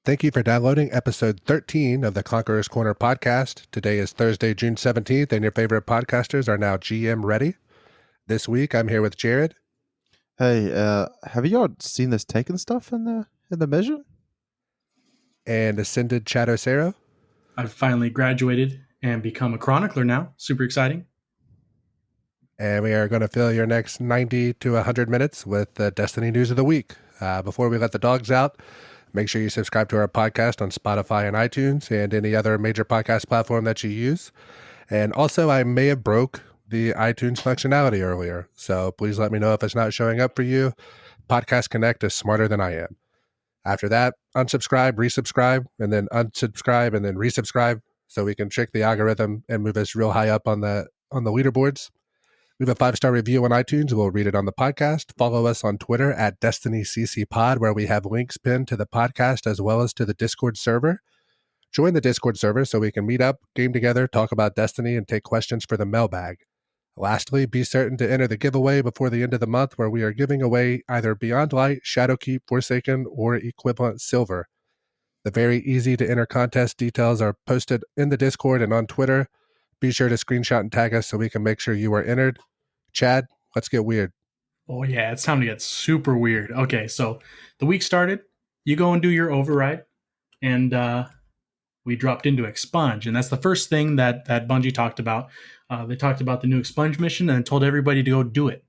Thank you for downloading episode 13 of the Conqueror's Corner podcast. Today is Thursday, June 17th, and your favorite podcasters are now GM ready. This week, I'm here with Jared Hey, have you all seen this taken stuff in the mission? and Ascended Chatosero. I've finally graduated and become a chronicler now. Super exciting. And we are going to fill your next 90 to 100 minutes with the Destiny news of the week. Before we let the dogs out, make sure you subscribe to our podcast on Spotify and iTunes and any other major podcast platform that you use. And also, I may have broke the iTunes functionality earlier, so please let me know if it's not showing up for you. Podcast Connect is smarter than I am. After that, unsubscribe, resubscribe, and then unsubscribe, and then resubscribe, so we can trick the algorithm and move us real high up on the leaderboards. Leave a 5-star review on iTunes. We'll read it on the podcast. Follow us on Twitter at DestinyCCPod, where we have links pinned to the podcast as well as to the Discord server. Join the Discord server so we can meet up, game together, talk about Destiny, and take questions for the mailbag. Lastly, be certain to enter the giveaway before the end of the month, where we are giving away either Beyond Light, Shadowkeep, Forsaken, or equivalent silver. The very easy to enter contest details are posted in the Discord and on Twitter. Be sure to screenshot and tag us so we can make sure you are entered. Chad, let's get weird. Oh, yeah, it's time to get super weird. Okay, so the week started. You go and do your override, and we dropped into Expunge. And that's the first thing that Bungie talked about. They talked about the new Expunge mission and told everybody to go do it.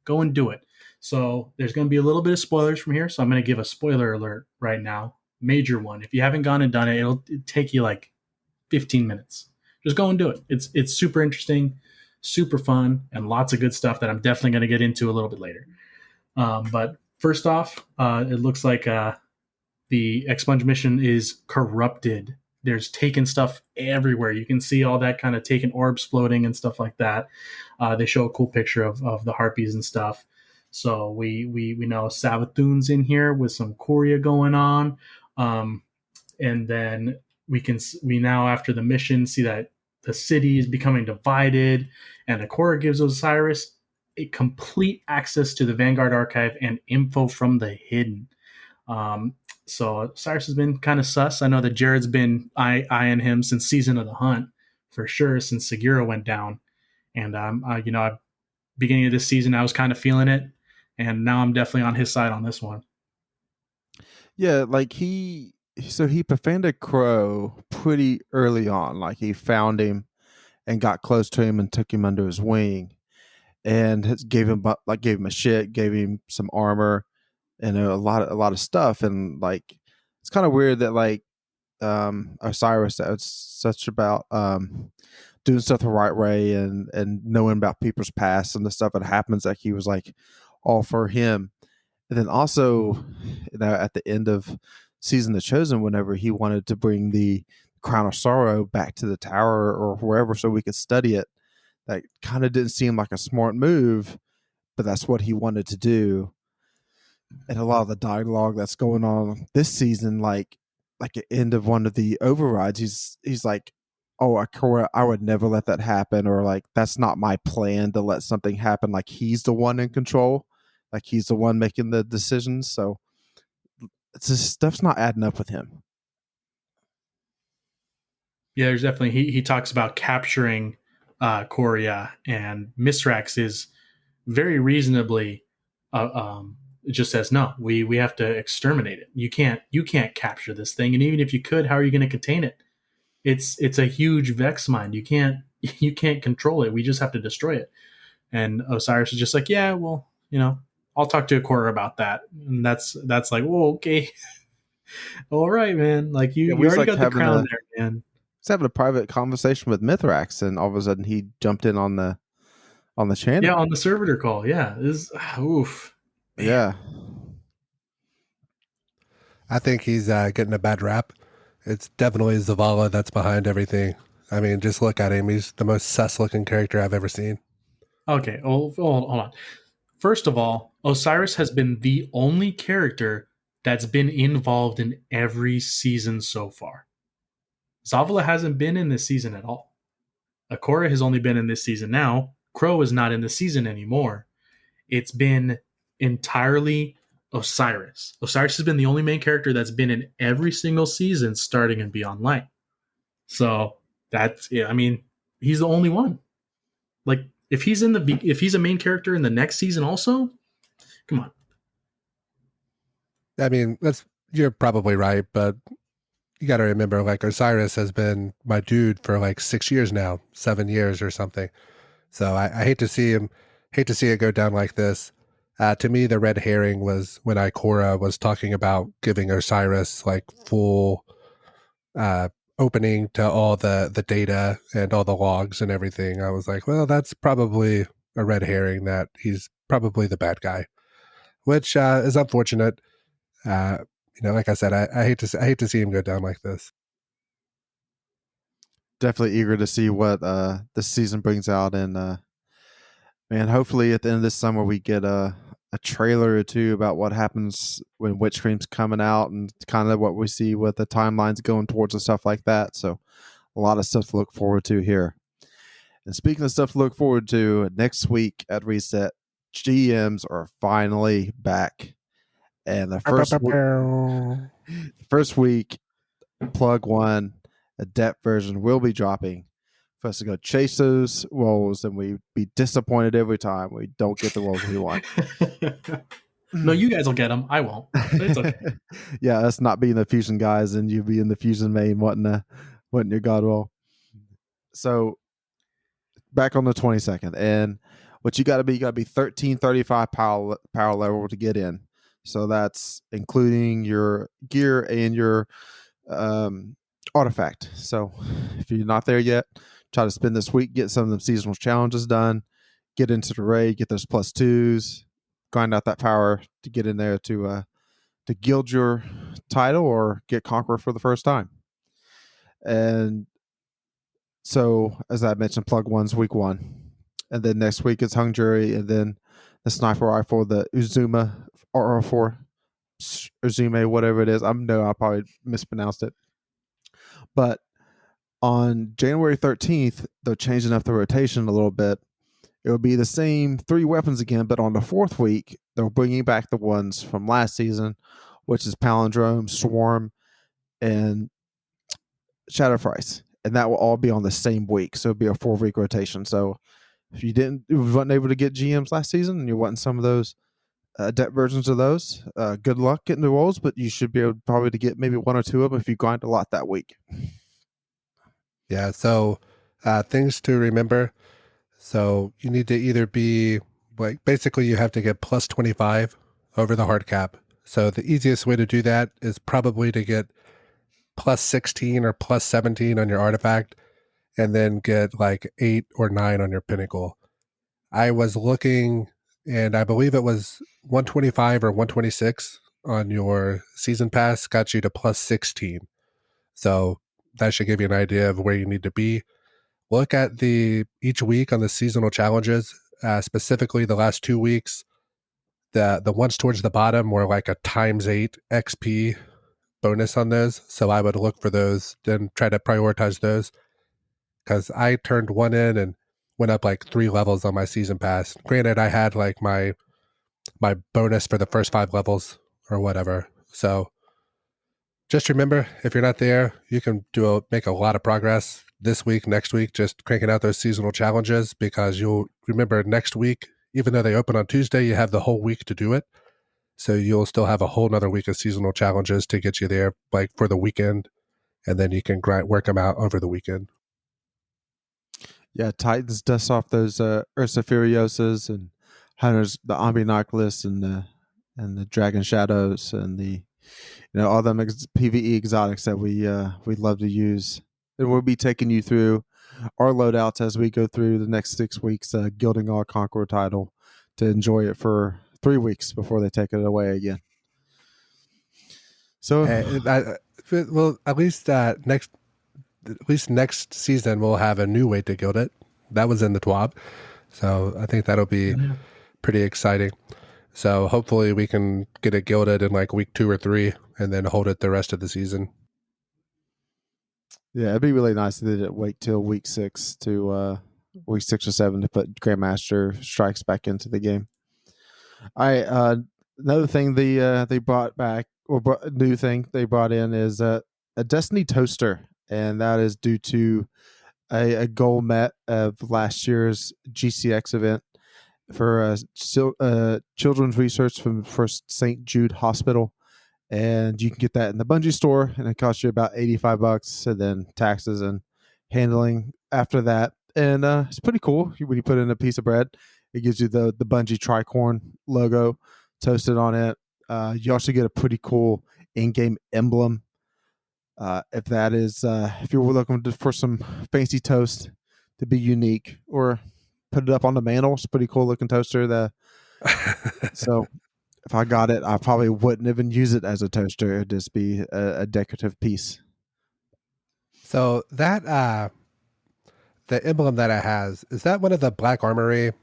Go and do it. So there's going to be a little bit of spoilers from here. So I'm going to give a spoiler alert right now. Major one. If you haven't gone and done it, it'll take you like 15 minutes. Just go and do it. It's super interesting, super fun, and lots of good stuff that I'm definitely going to get into a little bit later. But first off, it looks like the Expunge mission is corrupted. There's taken stuff everywhere. You can see all that kind of taken orbs floating and stuff like that. They show a cool picture of the harpies and stuff. So we know Savathun's in here with some Korea going on. And then we now, after the mission, see that the city is becoming divided, and the Korra gives Osiris a complete access to the Vanguard archive and info from the hidden. So Osiris has been kind of sus. I know that Jared's been eyeing him since Season of the Hunt, for sure, since Segura went down. And beginning of this season, I was kind of feeling it, and now I'm definitely on his side on this one. Yeah, like he befriended Crow pretty early on. Like he found him and got close to him and took him under his wing, and gave him a shit, gave him some armor and a lot of stuff. And like it's kind of weird that like Osiris, that was such about doing stuff the right way and knowing about people's past and the stuff that happens, like he was like all for him. And then also, at the end of season The Chosen, whenever he wanted to bring the Crown of Sorrow back to the tower or wherever so we could study it, that kind of didn't seem like a smart move, but that's what he wanted to do. And a lot of the dialogue that's going on this season, like at the end of one of the overrides, he's like, "Oh, I would never let that happen," or like, "That's not my plan to let something happen." Like he's the one in control, like he's the one making the decisions. So it's just, stuff's not adding up with him. Yeah, there's definitely he talks about capturing Korea, and Misrax is very reasonably it just says no. We have to exterminate it. You can't capture this thing, and even if you could, how are you going to contain it? It's a huge Vex mind. You can't control it. We just have to destroy it. And Osiris is just like, yeah, well, I'll talk to a quarter about that. And that's like, whoa, okay, all right, man. Like you already got the crown there, man. He's having a private conversation with Mithrax, and all of a sudden he jumped in on the channel. Yeah, on the servitor call. Yeah, this oof. Man. Yeah, I think he's getting a bad rap. It's definitely Zavala that's behind everything. I mean, just look at him. He's the most sus-looking character I've ever seen. Okay, hold on. First of all, Osiris has been the only character that's been involved in every season so far. Zavala hasn't been in this season at all. Akora has only been in this season now. Crow is not in the season anymore. It's been entirely Osiris. Osiris has been the only main character that's been in every single season starting in Beyond Light. So that's, yeah, I mean, he's the only one. Like, if he's a main character in the next season also, come on. I mean, you're probably right, but you got to remember, like, Osiris has been my dude for like 6 years now, 7 years or something. So I hate to see it go down like this. To me, the red herring was when Ikora was talking about giving Osiris like full uh, opening to all the data and all the logs and everything. I was like, well, that's probably a red herring, that he's probably the bad guy, which is unfortunate. Uh, like I said, I hate to see him go down like this. Definitely eager to see what this season brings out, and man, hopefully at the end of this summer we get a trailer or two about what happens when Witch Cream's coming out, and kind of what we see with the timelines going towards and stuff like that. So a lot of stuff to look forward to here. And speaking of stuff to look forward to, next week at Reset, GMs are finally back. And the first week, plug one, adept version will be dropping for us to go chase those rolls, and we be disappointed every time we don't get the rolls we want. No, you guys will get them. I won't. But it's okay. Yeah, us not being the fusion guys, and you being the fusion main wanting your god roll. So back on the 22nd, and what you got to be 1335 power level to get in. So that's including your gear and your artifact. So if you're not there yet, try to spend this week, get some of the seasonal challenges done, get into the raid, get those +2s, grind out that power to get in there to gild your title or get Conqueror for the first time. And so, as I mentioned, plug one's week 1. And then next week it's Hung Jury, and then the sniper rifle, the Uzuma RR4, Uzume, whatever it is. I probably mispronounced it. But on January 13th, they're changing up the rotation a little bit. It will be the same 3 weapons again, but on the 4th week, they're bringing back the ones from last season, which is Palindrome, Swarm, and Shadow Price. And that will all be on the same week. So it'll be a 4-week rotation. So if you wasn't able to get GMs last season and you're wanting some of those adept versions of those, good luck getting the rolls, but you should be able probably to get maybe 1 or 2 of them if you grind a lot that week. Yeah, so things to remember. So you need to either be, like, basically you have to get +25 over the hard cap. So the easiest way to do that is probably to get +16 or +17 on your artifact, and then get like 8 or 9 on your pinnacle. I was looking, and I believe it was 125 or 126 on your season pass got you to +16. So that should give you an idea of where you need to be. Look at each week on the seasonal challenges, specifically the last 2 weeks. The ones towards the bottom were like a ×8 XP bonus on those. So I would look for those, then try to prioritize those, because I turned one in and went up like 3 levels on my season pass. Granted, I had like my bonus for the first 5 levels or whatever. So just remember, if you're not there, you can make a lot of progress this week, next week, just cranking out those seasonal challenges, because you'll remember next week, even though they open on Tuesday, you have the whole week to do it. So you'll still have a whole nother week of seasonal challenges to get you there, like for the weekend, and then you can work them out over the weekend. Yeah, Titans dust off those Ursa Furiosas, and Hunters, the Omninoculus, and the Dragon Shadows, and the all them PvE exotics that we love to use. And we'll be taking you through our loadouts as we go through the next 6 weeks, gilding our Conqueror title to enjoy it for 3 weeks before they take it away again. So, well, at least next season we'll have a new way to gild it. That was in the TWAB, so I think that'll be pretty exciting. So hopefully we can get it gilded in like week 2 or 3, and then hold it the rest of the season. Yeah, it'd be really nice if they didn't wait till week 6 or 7 to put Grandmaster strikes back into the game. All right, Another thing they brought back, or new thing they brought in, is a Destiny toaster, and that is due to a goal met of last year's GCX event for children's research from First St. Jude Hospital. And you can get that in the Bungie store, and it costs you about $85, and then taxes and handling after that. And it's pretty cool when you put in a piece of bread. It gives you the Bungie tricorn logo toasted on it. You also get a pretty cool in-game emblem. If you're looking for some fancy toast to be unique, or put it up on the mantle, it's a pretty cool looking toaster. So if I got it, I probably wouldn't even use it as a toaster. It'd just be a decorative piece. So that the emblem that it has, is that one of the Black Armory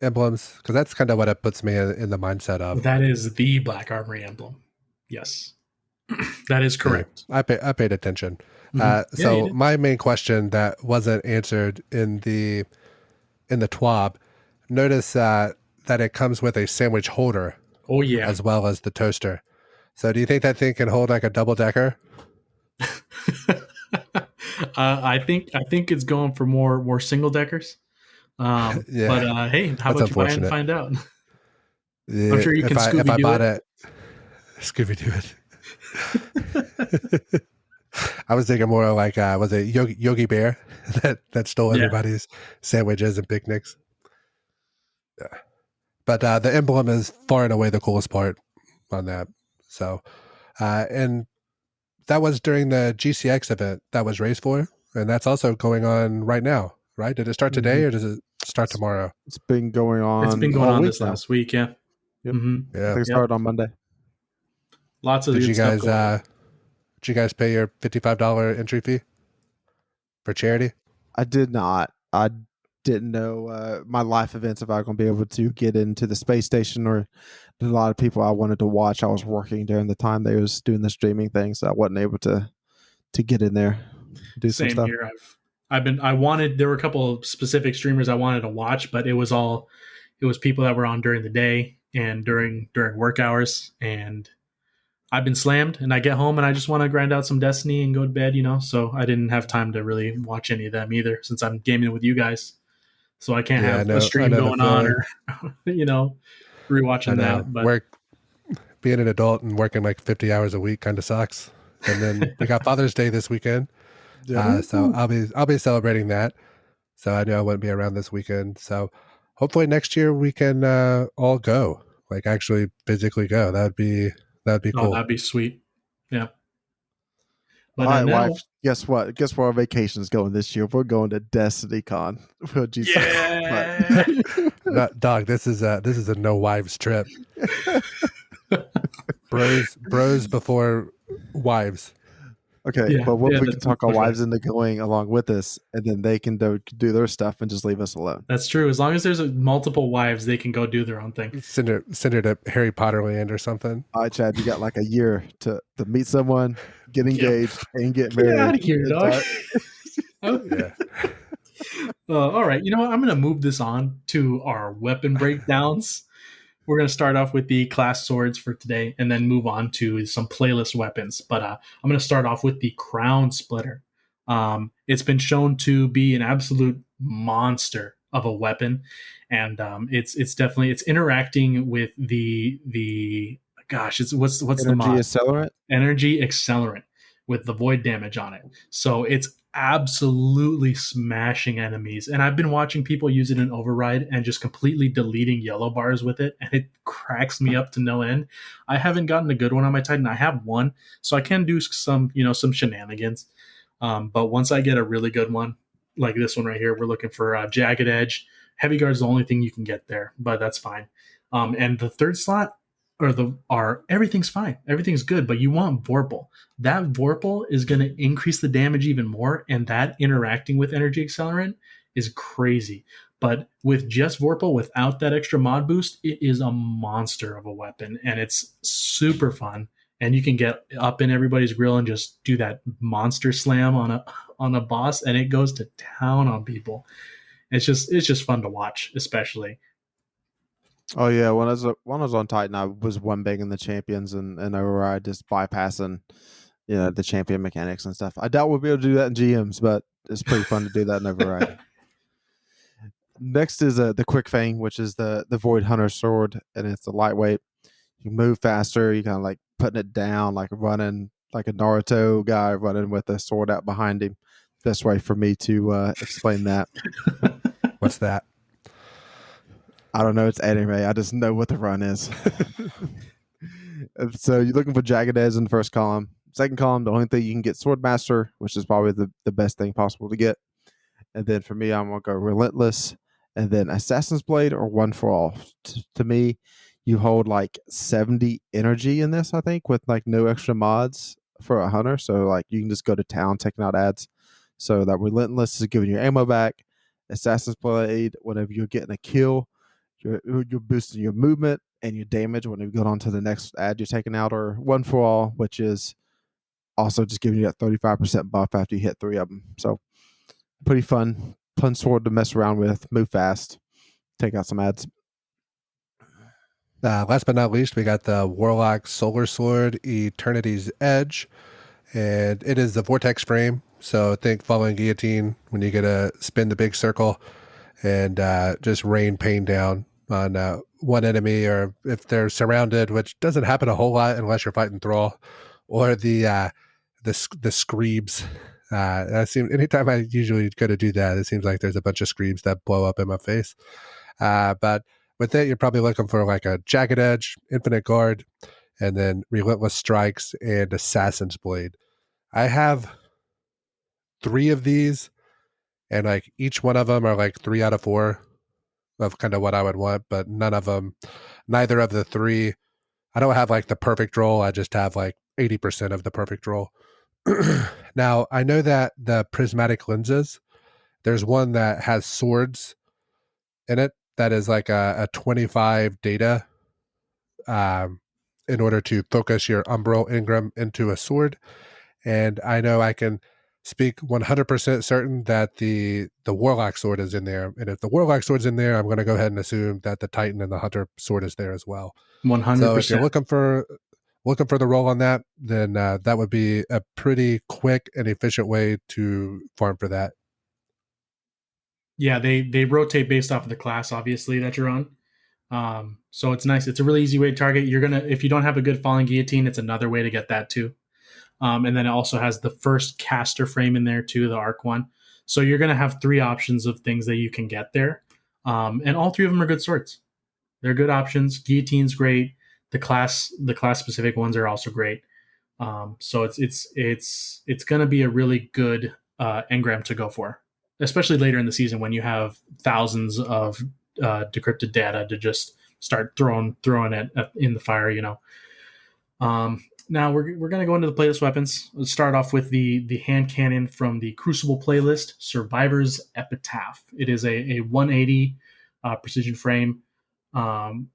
emblems? Because that's kind of what it puts me in the mindset of. That is the Black Armory emblem. Yes, that is correct. I paid attention. Yeah, my main question that wasn't answered in the TWAB, notice that it comes with a sandwich holder. Oh yeah, as well as the toaster. So do you think that thing can hold like a double decker? I think it's going for more single deckers. Yeah. But hey, how about you buy it and find out? Yeah, I'm sure you can if I bought it, Scooby Doo it. I was thinking more like was it Yogi Bear that stole everybody's sandwiches and picnics? Yeah. But the emblem is far and away the coolest part on that. So, and that was during the GCX event that was raised for, and that's also going on right now, right? Did it start today or does it start tomorrow? It's been going on. It's been going on this now. last week, yeah. Yep. Mm-hmm. I think it started on Monday. Lots of good stuff going on. Did you guys pay your $55 entry fee for charity? I did not. I didn't know my life events if I was going to be able to get into the space station, or a lot of people I wanted to watch. I was working during the time they was doing the streaming thing, so I wasn't able to get in there. Do Same some stuff. here. There were a couple of specific streamers I wanted to watch, but it was people that were on during the day and during work hours, and I've been slammed, and I get home and I just want to grind out some Destiny and go to bed, so I didn't have time to really watch any of them either, since I'm gaming with you guys. So I can't have a stream going on or, rewatching that. But being an adult and working like 50 hours a week kind of sucks. And then we got Father's Day this weekend. So I'll be celebrating that. So I know I wouldn't be around this weekend. So hopefully next year we can all go, like actually physically go. That'd be cool. That'd be sweet. Yeah. But all right, wife, guess what? Guess where our vacation's going this year? We're going to Destiny Con. Yeah. Dog, this is a no wives trip. bros before wives. Okay, but what if we can talk our wives into going along with us, and then they can do their stuff and just leave us alone? That's true. As long as there's multiple wives, they can go do their own thing. Send her to Harry Potter land or something. All right, Chad, you got like a year to meet someone, get engaged, and get married. Get out of here, dog. All right. You know what? I'm going to move this on to our weapon breakdowns. We're going to start off with the class swords for today and then move on to some playlist weapons. But I'm going to start off with the Crown Splitter. It's been shown to be an absolute monster of a weapon. And it's definitely, it's interacting with the what's the mod? Accelerant? Energy Accelerant with the void damage on it. So it's absolutely smashing enemies, and I've been watching people use it in Override and just completely deleting yellow bars with it, and it cracks me up to no end. I haven't gotten a good one on my Titan. I have one, so I can do some shenanigans, but once I get a really good one like this one right here, we're looking for Jagged Edge. Heavy Guard is the only thing you can get there, but that's fine. And the third slot everything's fine. Everything's good, but you want Vorpal. That Vorpal is going to increase the damage even more, and that interacting with Energy Accelerant is crazy. But with just Vorpal, without that extra mod boost, it is a monster of a weapon, and it's super fun. And you can get up in everybody's grill and just do that monster slam on a boss, and it goes to town on people. It's just fun to watch, especially. Oh yeah, when I was on Titan, I was one big in the champions and override, just bypassing the champion mechanics and stuff. I doubt we'll be able to do that in GMs, but it's pretty fun to do that in override. Next is the quick fang, which is the Void Hunter sword, and it's a lightweight. You move faster. You kind of like putting it down, like running like a Naruto guy running with a sword out behind him. Best way for me to explain that. What's that? I don't know. It's anime. I just know what the run is. So you're looking for Jagged Edge in the first column. Second column, the only thing you can get Swordmaster, which is probably the best thing possible to get. And then for me, I'm going to go Relentless, and then Assassin's Blade or One for All. To me, you hold like 70 energy in this, I think, with like no extra mods for a hunter. So like you can just go to town taking out ads. So that Relentless is giving you ammo back. Assassin's Blade, whenever you're getting a kill, you're boosting your movement and your damage when you go on to the next ad you're taking out, or One for All, which is also just giving you that 35% buff after you hit 3 of them. So pretty fun sword to mess around with, move fast, take out some ads. Last but not least, we got the Warlock Solar Sword Eternity's Edge, and it is the vortex frame. So think following guillotine when you get to spin the big circle and just rain pain down on one enemy, or if they're surrounded, which doesn't happen a whole lot unless you're fighting Thrall, or the screebs. Anytime I usually go to do that, it seems like there's a bunch of screebs that blow up in my face. But with it, you're probably looking for like a Jagged Edge, Infinite Guard, and then Relentless Strikes and Assassin's Blade. I have 3 of these, and like each one of them are like 3 out of 4 of kind of what I would want, but neither of the 3, I don't have like the perfect roll. I just have like 80% of the perfect roll. Now, I know that the prismatic lenses, there's one that has swords in it that is like a 25 data in order to focus your Umbral Ingram into a sword. And I know I can speak 100% certain that the Warlock sword is in there. And if the Warlock sword's in there, I'm going to go ahead and assume that the Titan and the Hunter sword is there as well. 100%. So if you're looking for the roll on that, then that would be a pretty quick and efficient way to farm for that. Yeah, they rotate based off of the class, obviously, that you're on. So it's nice. It's a really easy way to target. If you don't have a good falling guillotine, it's another way to get that too. And then it also has the first caster frame in there too, the arc one. So you're gonna have 3 options of things that you can get there, and all 3 of them are good swords. They're good options. Guillotine's great. The class specific ones are also great. So it's gonna be a really good engram to go for, especially later in the season when you have thousands of decrypted data to just start throwing it in the fire. Now we're going to go into the playlist weapons. Let's start off with the hand cannon from the Crucible playlist, Survivor's Epitaph. It is a 180 precision frame.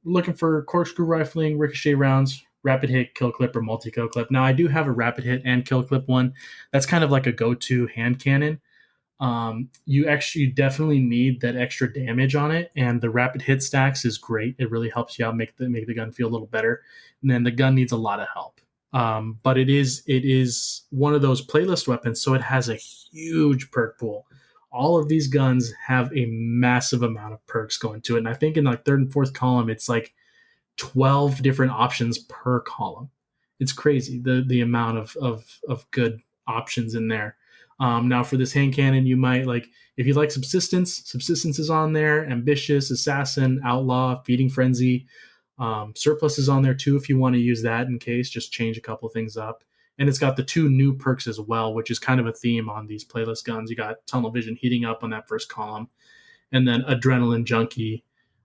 Looking for corkscrew rifling, ricochet rounds, rapid hit, kill clip, or multi kill clip. Now I do have a rapid hit and kill clip one. That's kind of like a go-to hand cannon. You definitely need that extra damage on it, and the rapid hit stacks is great. It really helps you out, make the gun feel a little better. And then the gun needs a lot of help. But it is one of those playlist weapons, so it has a huge perk pool. All of these guns have a massive amount of perks going to it, and I think in like 3rd and 4th column, it's like 12 different options per column. It's crazy the amount of good options in there. Now for this hand cannon, you might like, if you like subsistence is on there, ambitious, assassin, outlaw, feeding frenzy. Surplus is on there too if you want to use that in case, just change a couple things up. And it's got the 2 new perks as well, which is kind of a theme on these playlist guns. You got tunnel vision heating up on that first column, and then adrenaline junkie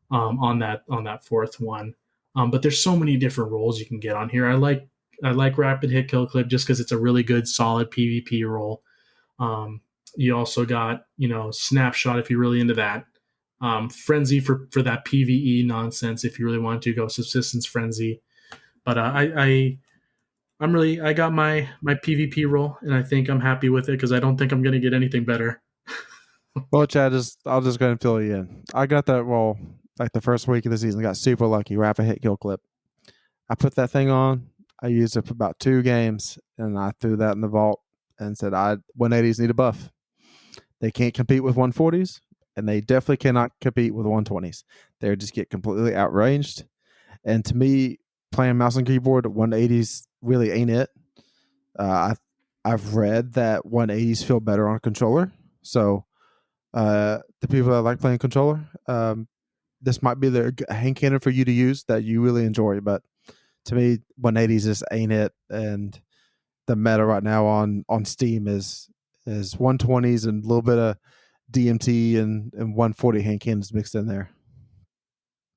on that 4th one. But there's so many different roles you can get on here. I like rapid hit kill clip just because it's a really good solid PvP role. You also got snapshot if you're really into that. Frenzy for that PvE nonsense if you really want to go subsistence frenzy. But I got my PvP role, and I think I'm happy with it because I don't think I'm going to get anything better. Well, Chad, I'll just go ahead and fill you in. I got that role like the first week of the season, got super lucky. Rapid hit kill clip. I put that thing on. I used it for about 2 games, and I threw that in the vault and said, 180s need a buff. They can't compete with 140s, and they definitely cannot compete with 120s. They just get completely outranged. And to me, playing mouse and keyboard, 180s really ain't it. I've read that 180s feel better on a controller. So the people that like playing controller, this might be the hand cannon for you to use that you really enjoy. But to me, 180s just ain't it. And the meta right now on Steam is 120s and a little bit of DMT and 140 hand cannons mixed in there.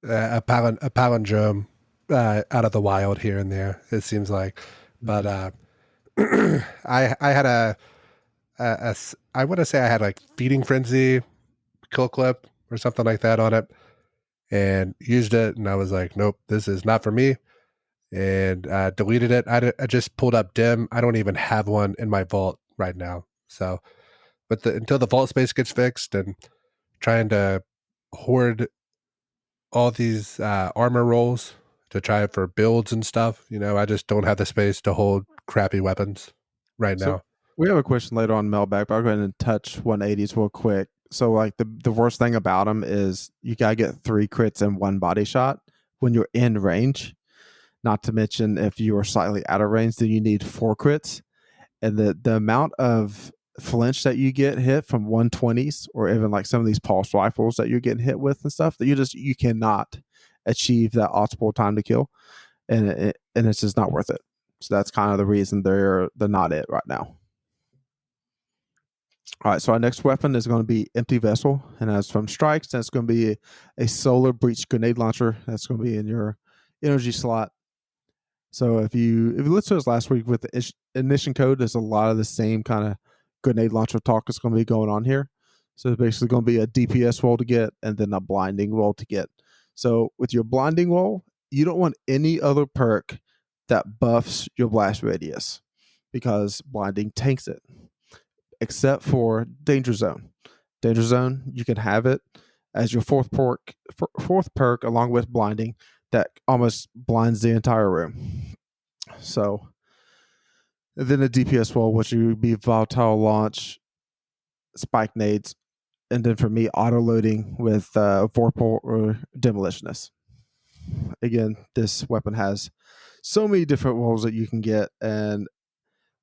A palindrome out of the wild here and there, it seems like. But I had I want to say I had like Feeding Frenzy kill clip or something like that on it, and used it, and I was like, nope, this is not for me, and deleted it. I just pulled up Dim. I don't even have one in my vault right now. So, but until the vault space gets fixed, and trying to hoard all these armor rolls to try for builds and stuff, I just don't have the space to hold crappy weapons right So now. we have a question later on Mailbag, but I'll go ahead and touch 180s real quick. So like the worst thing about them is you gotta get 3 crits and 1 body shot when you're in range. Not to mention if you are slightly out of range, then you need 4 crits. And the amount of flinch that you get hit from 120s, or even like some of these pulse rifles that you're getting hit with and stuff, that you cannot achieve that optimal time to kill, and it's just not worth it. So that's kind of the reason they're not it right now. All right, so our next weapon is going to be Empty Vessel, and as from Strikes, that's going to be a Solar Breach grenade launcher. That's going to be in your energy slot. So if you listened to us last week with the ignition code, there's a lot of the same kind of grenade launcher talk that's going to be going on here. So it's basically going to be a DPS roll to get, and then a blinding roll to get. So with your blinding roll, you don't want any other perk that buffs your blast radius, because blinding tanks it, except for Danger Zone. Danger Zone, you can have it as your fourth perk along with blinding that almost blinds the entire room. So then a DPS roll, which would be volatile launch, spike nades, and then for me, auto loading with Vorpal or Demolitionist. Again, this weapon has so many different rolls that you can get, and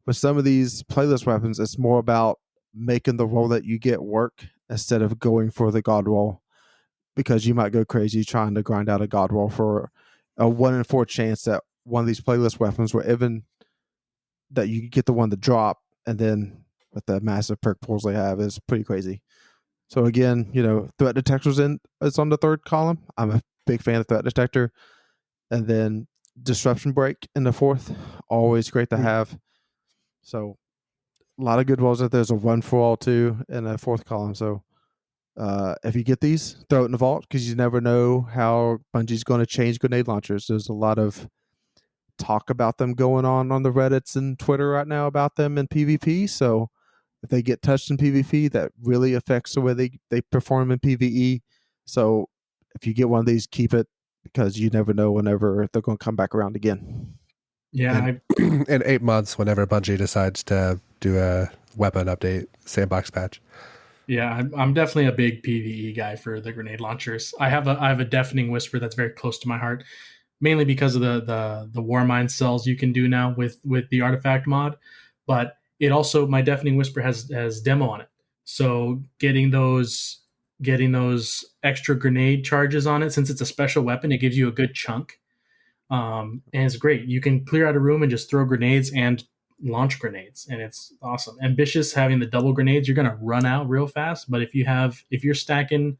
with some of these playlist weapons, it's more about making the roll that you get work instead of going for the god roll, because you might go crazy trying to grind out a god roll for a 1 in 4 chance that one of these playlist weapons will even that you get the one to drop, and then with the massive perk pools they have is pretty crazy. So again, threat detectors is on the 3rd column. I'm a big fan of threat detector, and then disruption break in the 4th, always great to have. So a lot of good rolls out there. There's a run for all too in the 4th column. So if you get these, throw it in the vault, because you never know how Bungie's going to change grenade launchers. There's a lot of talk about them going on the Reddits and Twitter right now about them in PvP. So if they get touched in PvP, that really affects the way they perform in PvE. So if you get one of these, keep it, because you never know whenever they're going to come back around again. Yeah, In 8 months, whenever Bungie decides to do a weapon update, sandbox patch. Yeah, I'm definitely a big PvE guy for the grenade launchers. I have a deafening whisper that's very close to my heart, mainly because of the Warmind cells you can do now with the artifact mod. But it also, my deafening whisper has demo on it, so getting those extra grenade charges on it, since it's a special weapon, it gives you a good chunk. And it's great. You can clear out a room and just throw grenades and launch grenades, and it's awesome. Ambitious having the double grenades, you're gonna run out real fast. But if you're stacking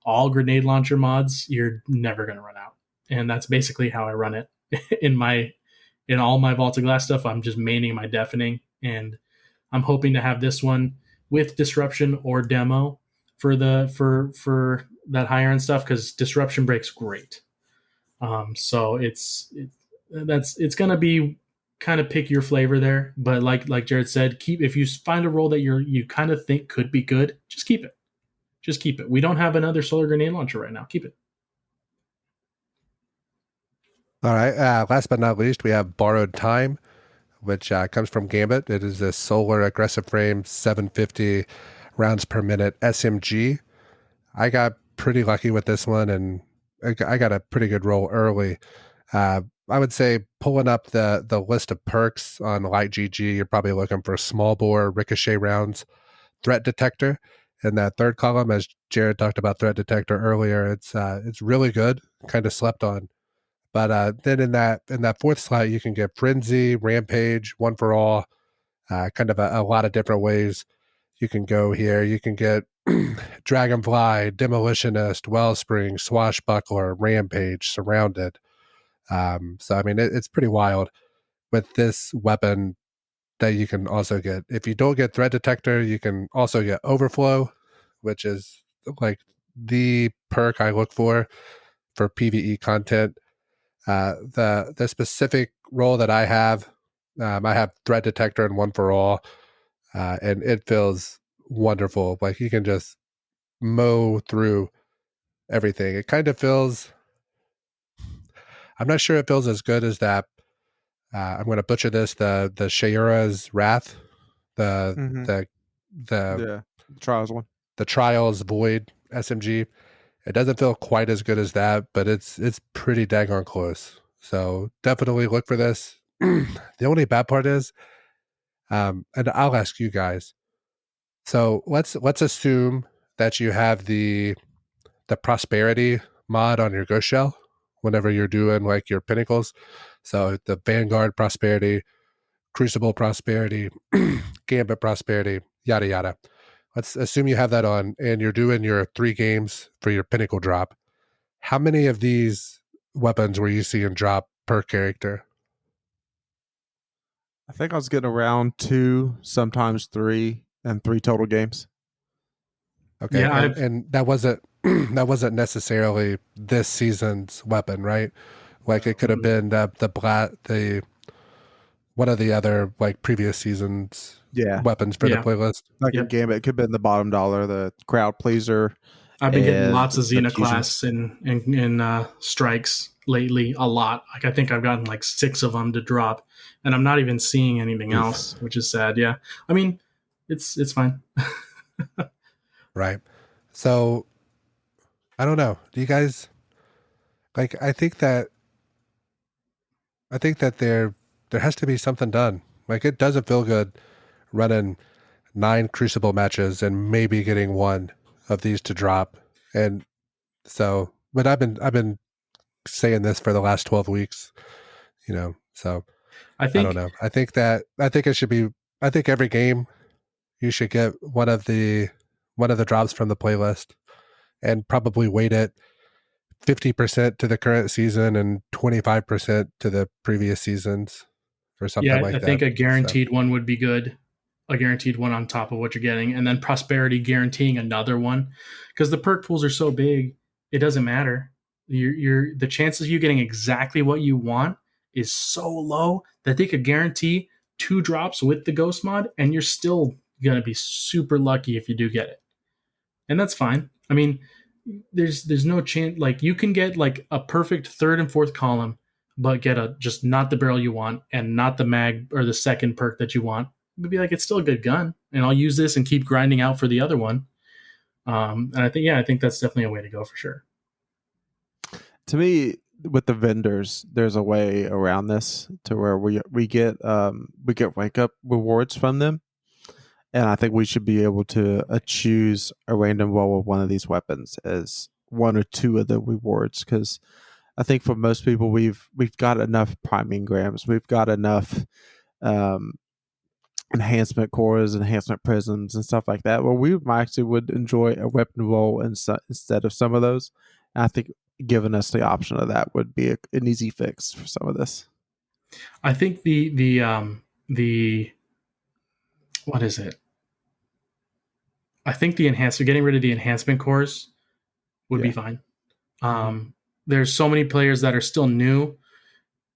all grenade launcher mods, you're never gonna run out. And that's basically how I run it in all my Vault of Glass stuff. I'm just maining my deafening, and I'm hoping to have this one with disruption or demo for that higher end stuff, because disruption breaks great. So it's gonna be kind of pick your flavor there, but like Jared said, if you find a role that you kind of think could be good, just keep it. We don't have another solar grenade launcher right now. Keep it. All right. Last but not least, we have Borrowed Time, which comes from Gambit. It is a solar aggressive frame, 750 rounds per minute SMG. I got pretty lucky with this one, and I got a pretty good roll early. Uh, I would say pulling up the list of perks on Light GG, you're probably looking for small bore ricochet rounds, threat detector. In that third column, as Jared talked about threat detector earlier, it's really good, kind of slept on. But then in that fourth slot, you can get frenzy, rampage, one for all, kind of a lot of different ways you can go here. You can get dragonfly, demolitionist, wellspring, swashbuckler, rampage, surrounded. So I mean, it's pretty wild with this weapon that you can also get. If you don't get threat detector, you can also get overflow, which is like the perk I look for PVE content. The specific role that I have threat detector and one for all, and it feels wonderful. Like you can just mow through everything. It kind of feels. I'm not sure it feels as good as that. I'm going to butcher this. The Shayura's Wrath, the Mm-hmm. the the Yeah, the trials one. the Trials Void SMG. It doesn't feel quite as good as that, but it's pretty daggone close. So definitely look for this. The only bad part is, and I'll ask you guys. So let's assume that you have the prosperity mod on your Ghost Shell whenever you're doing like your pinnacles. So the Vanguard prosperity, Crucible prosperity, Gambit prosperity, yada yada. Let's assume you have that on and you're doing your 3 games for your pinnacle drop. How many of these weapons were you seeing drop per character? I think I was getting around 2, sometimes 3, and 3 total games. Okay, Yeah, and that wasn't that wasn't necessarily this season's weapon, right? Like it could have mm, been the one of the other like previous seasons Yeah, weapons for the yeah, like playlist. in yep. Gambit, it could have been the bottom dollar, the crowd pleaser, I've been getting and lots of the fusion. Xenoclasts and strikes lately, a lot. Like I think I've gotten like 6 of them to drop, and I'm not even seeing anything Oof. else, which is sad. Yeah, I mean, it's fine. Right. So I don't know. Do you guys like? I think that there has to be something done. Like it doesn't feel good running 9 Crucible matches and maybe getting one of these to drop. And so, but I've been saying this for the last 12 weeks, So I I don't think know. I think it should be. I think every game you should get one of the drops from the playlist and probably weight it 50% to the current season and 25% to the previous seasons or something Yeah, like I that. think a So guaranteed one would be good. A guaranteed one on top of what you're getting, and then prosperity guaranteeing another one, because the perk pools are so big, it doesn't matter. You're the chances of you getting exactly what you want is so low that they could guarantee 2 drops with the ghost mod, and you're still gonna be super lucky if you do get it, and that's fine. I mean, there's no chance like you can get like a perfect third and fourth column, but get a just not the barrel you want and not the mag or the second perk that you want. It'd be like it's still a good gun, and I'll use this and keep grinding out for the other one. And I think that's definitely a way to go for sure. To me, with the vendors, there's a way around this to where we get rank up rewards from them, and I think we should be able to choose a random roll of one of these weapons as one or two of the rewards. Because I think for most people, we've got enough priming grams, we've got enough um, enhancement cores, enhancement prisms, and stuff like that. Where we actually would enjoy a weapon roll instead of some of those. And I think giving us the option of that would be an easy fix for some of this. I think the what is it? I think the enhancement getting rid of the enhancement cores would be Yeah. fine. Mm-hmm. There's so many players that are still new,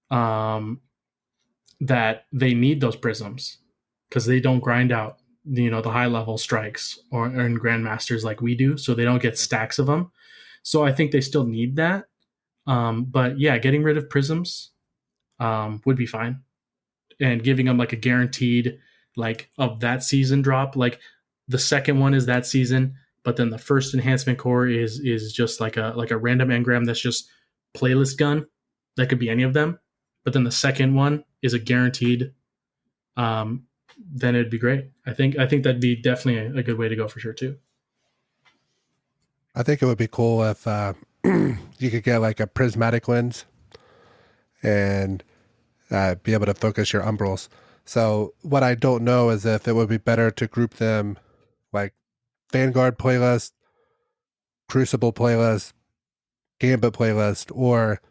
um, that they need those prisms because they don't grind out the high level strikes or in grandmasters like we do, so they don't get stacks of them. So I think they still need that. But yeah, getting rid of prisms would be fine, and giving them like a guaranteed like of that season drop. Like the second one is that season, but then the first enhancement core is just like a random engram that's just playlist gun. That could be any of them, but then the second one is a guaranteed. Um, then it'd be great. I think that'd be definitely a good way to go for sure too. I think it would be cool if you could get like a prismatic lens and be able to focus your umbrals. So what I don't know is if it would be better to group them like Vanguard playlist, Crucible playlist, Gambit playlist, or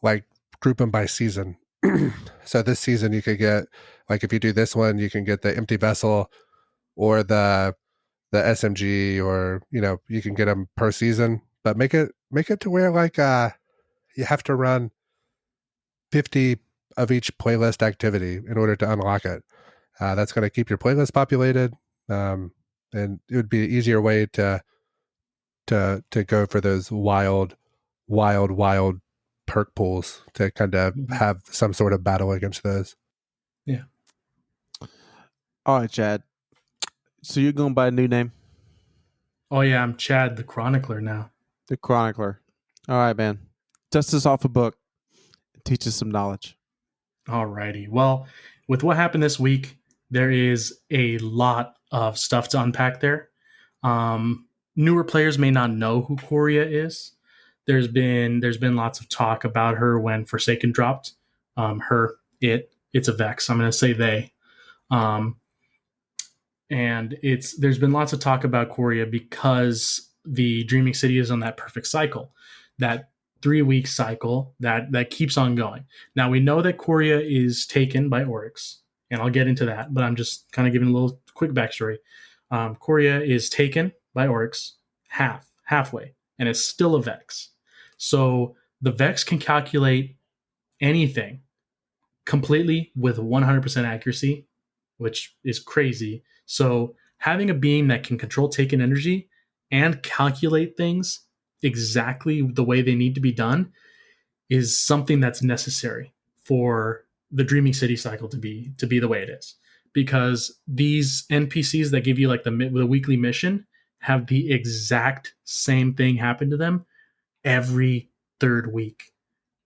like group them by season. So this season you could get like if you do this one, you can get the Empty Vessel or the SMG, or you can get them per season, but make it to where like you have to run 50 of each playlist activity in order to unlock it. That's going to keep your playlist populated, and it would be an easier way to go for those wild perk pools to kind of have some sort of battle against those. Yeah. All right, Chad. So you're going to buy a new name? Oh yeah, I'm Chad the Chronicler now. The Chronicler. All right, man. Dust us off a book. Teach us some knowledge. Alrighty. Well, with what happened this week, there is a lot of stuff to unpack there. Newer players may not know who Coria is. There's been lots of talk about her when Forsaken dropped. It's a Vex. I'm going to say they. And there's been lots of talk about Coria because the Dreaming City is on that perfect cycle, that 3-week cycle that keeps on going. Now we know that Coria is taken by Oryx, and I'll get into that, but I'm just kind of giving a little quick backstory. Coria is taken by Oryx halfway, and it's still a Vex. So the Vex can calculate anything completely with 100% accuracy, which is crazy. So having a being that can control taken energy and calculate things exactly the way they need to be done is something that's necessary for the Dreaming City cycle to be the way it is. Because these NPCs that give you like the weekly mission have the exact same thing happen to them every third week.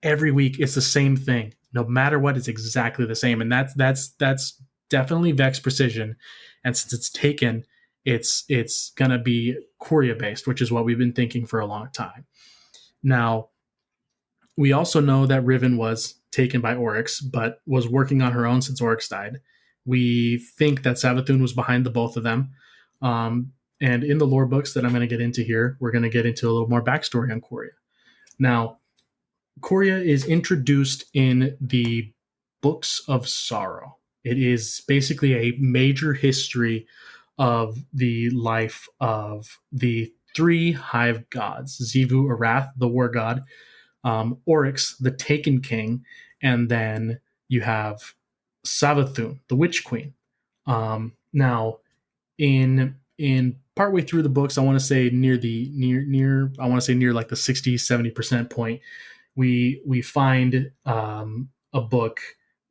Every week it's the same thing. No matter what, it's exactly the same. And that's definitely Vex precision. And since it's taken, it's gonna be Coria based, which is what we've been thinking for a long time. Now, we also know that Riven was taken by Oryx, but was working on her own since Oryx died. We think that Savathun was behind the both of them. And in the lore books that I'm going to get into here, we're going to get into a little more backstory on Coria. Now, Coria is introduced in the Books of Sorrow. It is basically a major history of the life of the 3 hive gods: Xivu, Arath, the war god, Oryx, the Taken King, and then you have Savathun, the Witch Queen. Now, in partway through the books, I want to say near like the 60-70% point, we find a book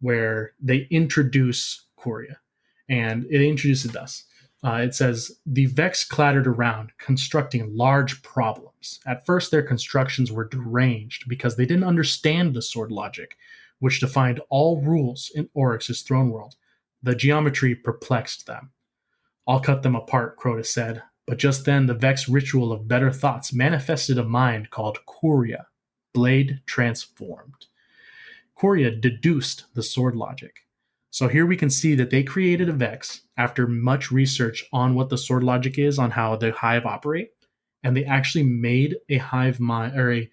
where they introduce Coria, and it introduces us. It says, the Vex clattered around, constructing large problems. At first, their constructions were deranged because they didn't understand the sword logic, which defined all rules in Oryx's throne world. The geometry perplexed them. I'll cut them apart, Crota said. But just then, the Vex ritual of better thoughts manifested a mind called Coria, blade transformed. Coria deduced the sword logic. So here we can see that they created a Vex after much research on what the sword logic is, on how the hive operate, and they actually made a hive mind, or a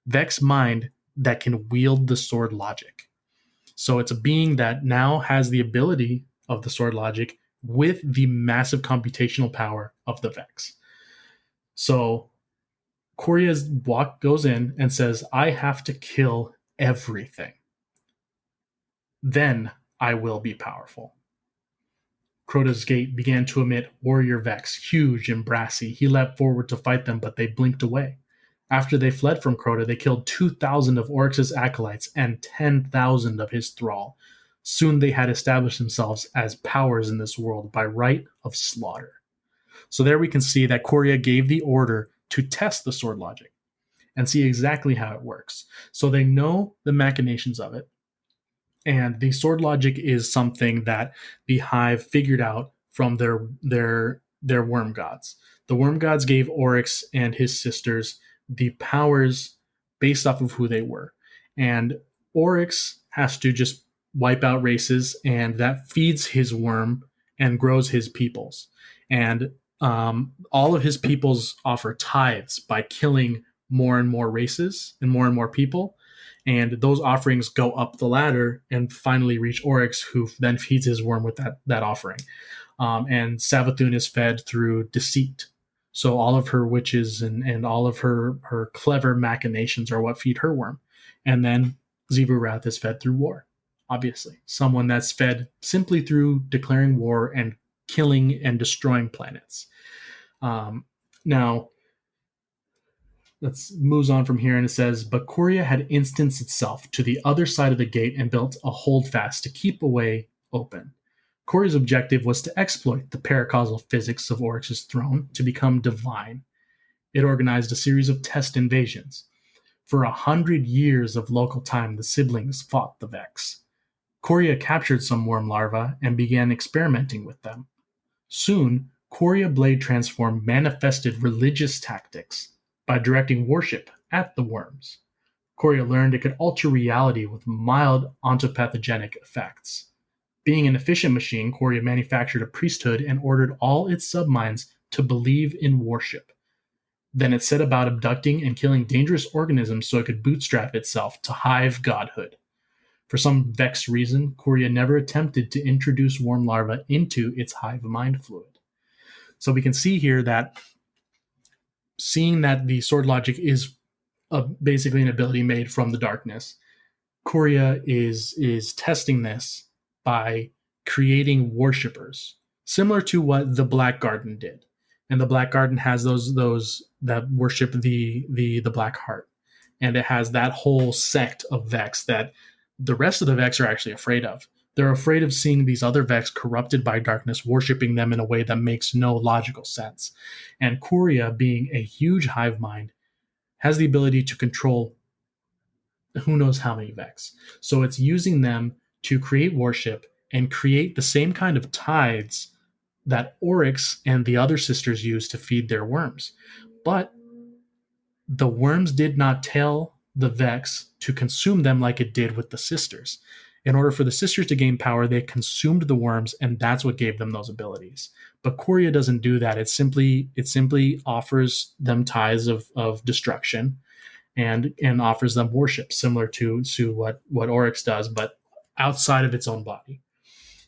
Vex mind, that can wield the sword logic. So it's a being that now has the ability of the sword logic with the massive computational power of the Vex. So Coria's walk goes in and says, I have to kill everything. Then I will be powerful. Crota's gate began to emit warrior Vex, huge and brassy. He leapt forward to fight them, but they blinked away. After they fled from Crota, they killed 2,000 of Oryx's acolytes and 10,000 of his thrall. Soon they had established themselves as powers in this world by right of slaughter. So there we can see that Coria gave the order to test the sword logic and see exactly how it works. So they know the machinations of it. And the sword logic is something that the Hive figured out from their worm gods. The worm gods gave Oryx and his sisters the powers based off of who they were. And Oryx has to just wipe out races, and that feeds his worm and grows his peoples. And all of his peoples offer tithes by killing more and more races and more people. And those offerings go up the ladder and finally reach Oryx, who then feeds his worm with that offering. And Savathun is fed through deceit. So all of her witches and all of her clever machinations are what feed her worm. And then Zivurath is fed through war, obviously. Someone that's fed simply through declaring war and killing and destroying planets. Now, let's moves on from here, and it says, but Coria had instanced itself to the other side of the gate and built a holdfast to keep a way open. Coria's objective was to exploit the paracausal physics of Oryx's throne to become divine. It organized a series of test invasions. For 100 years of local time, the siblings fought the Vex. Coria captured some worm larvae and began experimenting with them. Soon, Coria Blade Transform manifested religious tactics by directing worship at the worms. Coria learned it could alter reality with mild ontopathogenic effects. Being an efficient machine, Coria manufactured a priesthood and ordered all its subminds to believe in worship. Then it set about abducting and killing dangerous organisms so it could bootstrap itself to hive godhood. For some vexed reason, Coria never attempted to introduce worm larvae into its hive mind fluid. So we can see here that seeing that the sword logic is basically an ability made from the darkness, Coria is testing this by creating worshippers, similar to what the Black Garden did. And the Black Garden has those that worship the Black Heart, and it has that whole sect of Vex that the rest of the Vex are actually afraid of. They're afraid of seeing these other Vex corrupted by darkness, worshiping them in a way that makes no logical sense. And Coria, being a huge hive mind, has the ability to control who knows how many Vex. So it's using them to create worship and create the same kind of tithes that Oryx and the other sisters use to feed their worms. But the worms did not tell the Vex to consume them like it did with the sisters. In order for the sisters to gain power, they consumed the worms, and that's what gave them those abilities. But Coria doesn't do that. It simply offers them tithes of destruction and offers them worship, similar to what Oryx does, but outside of its own body.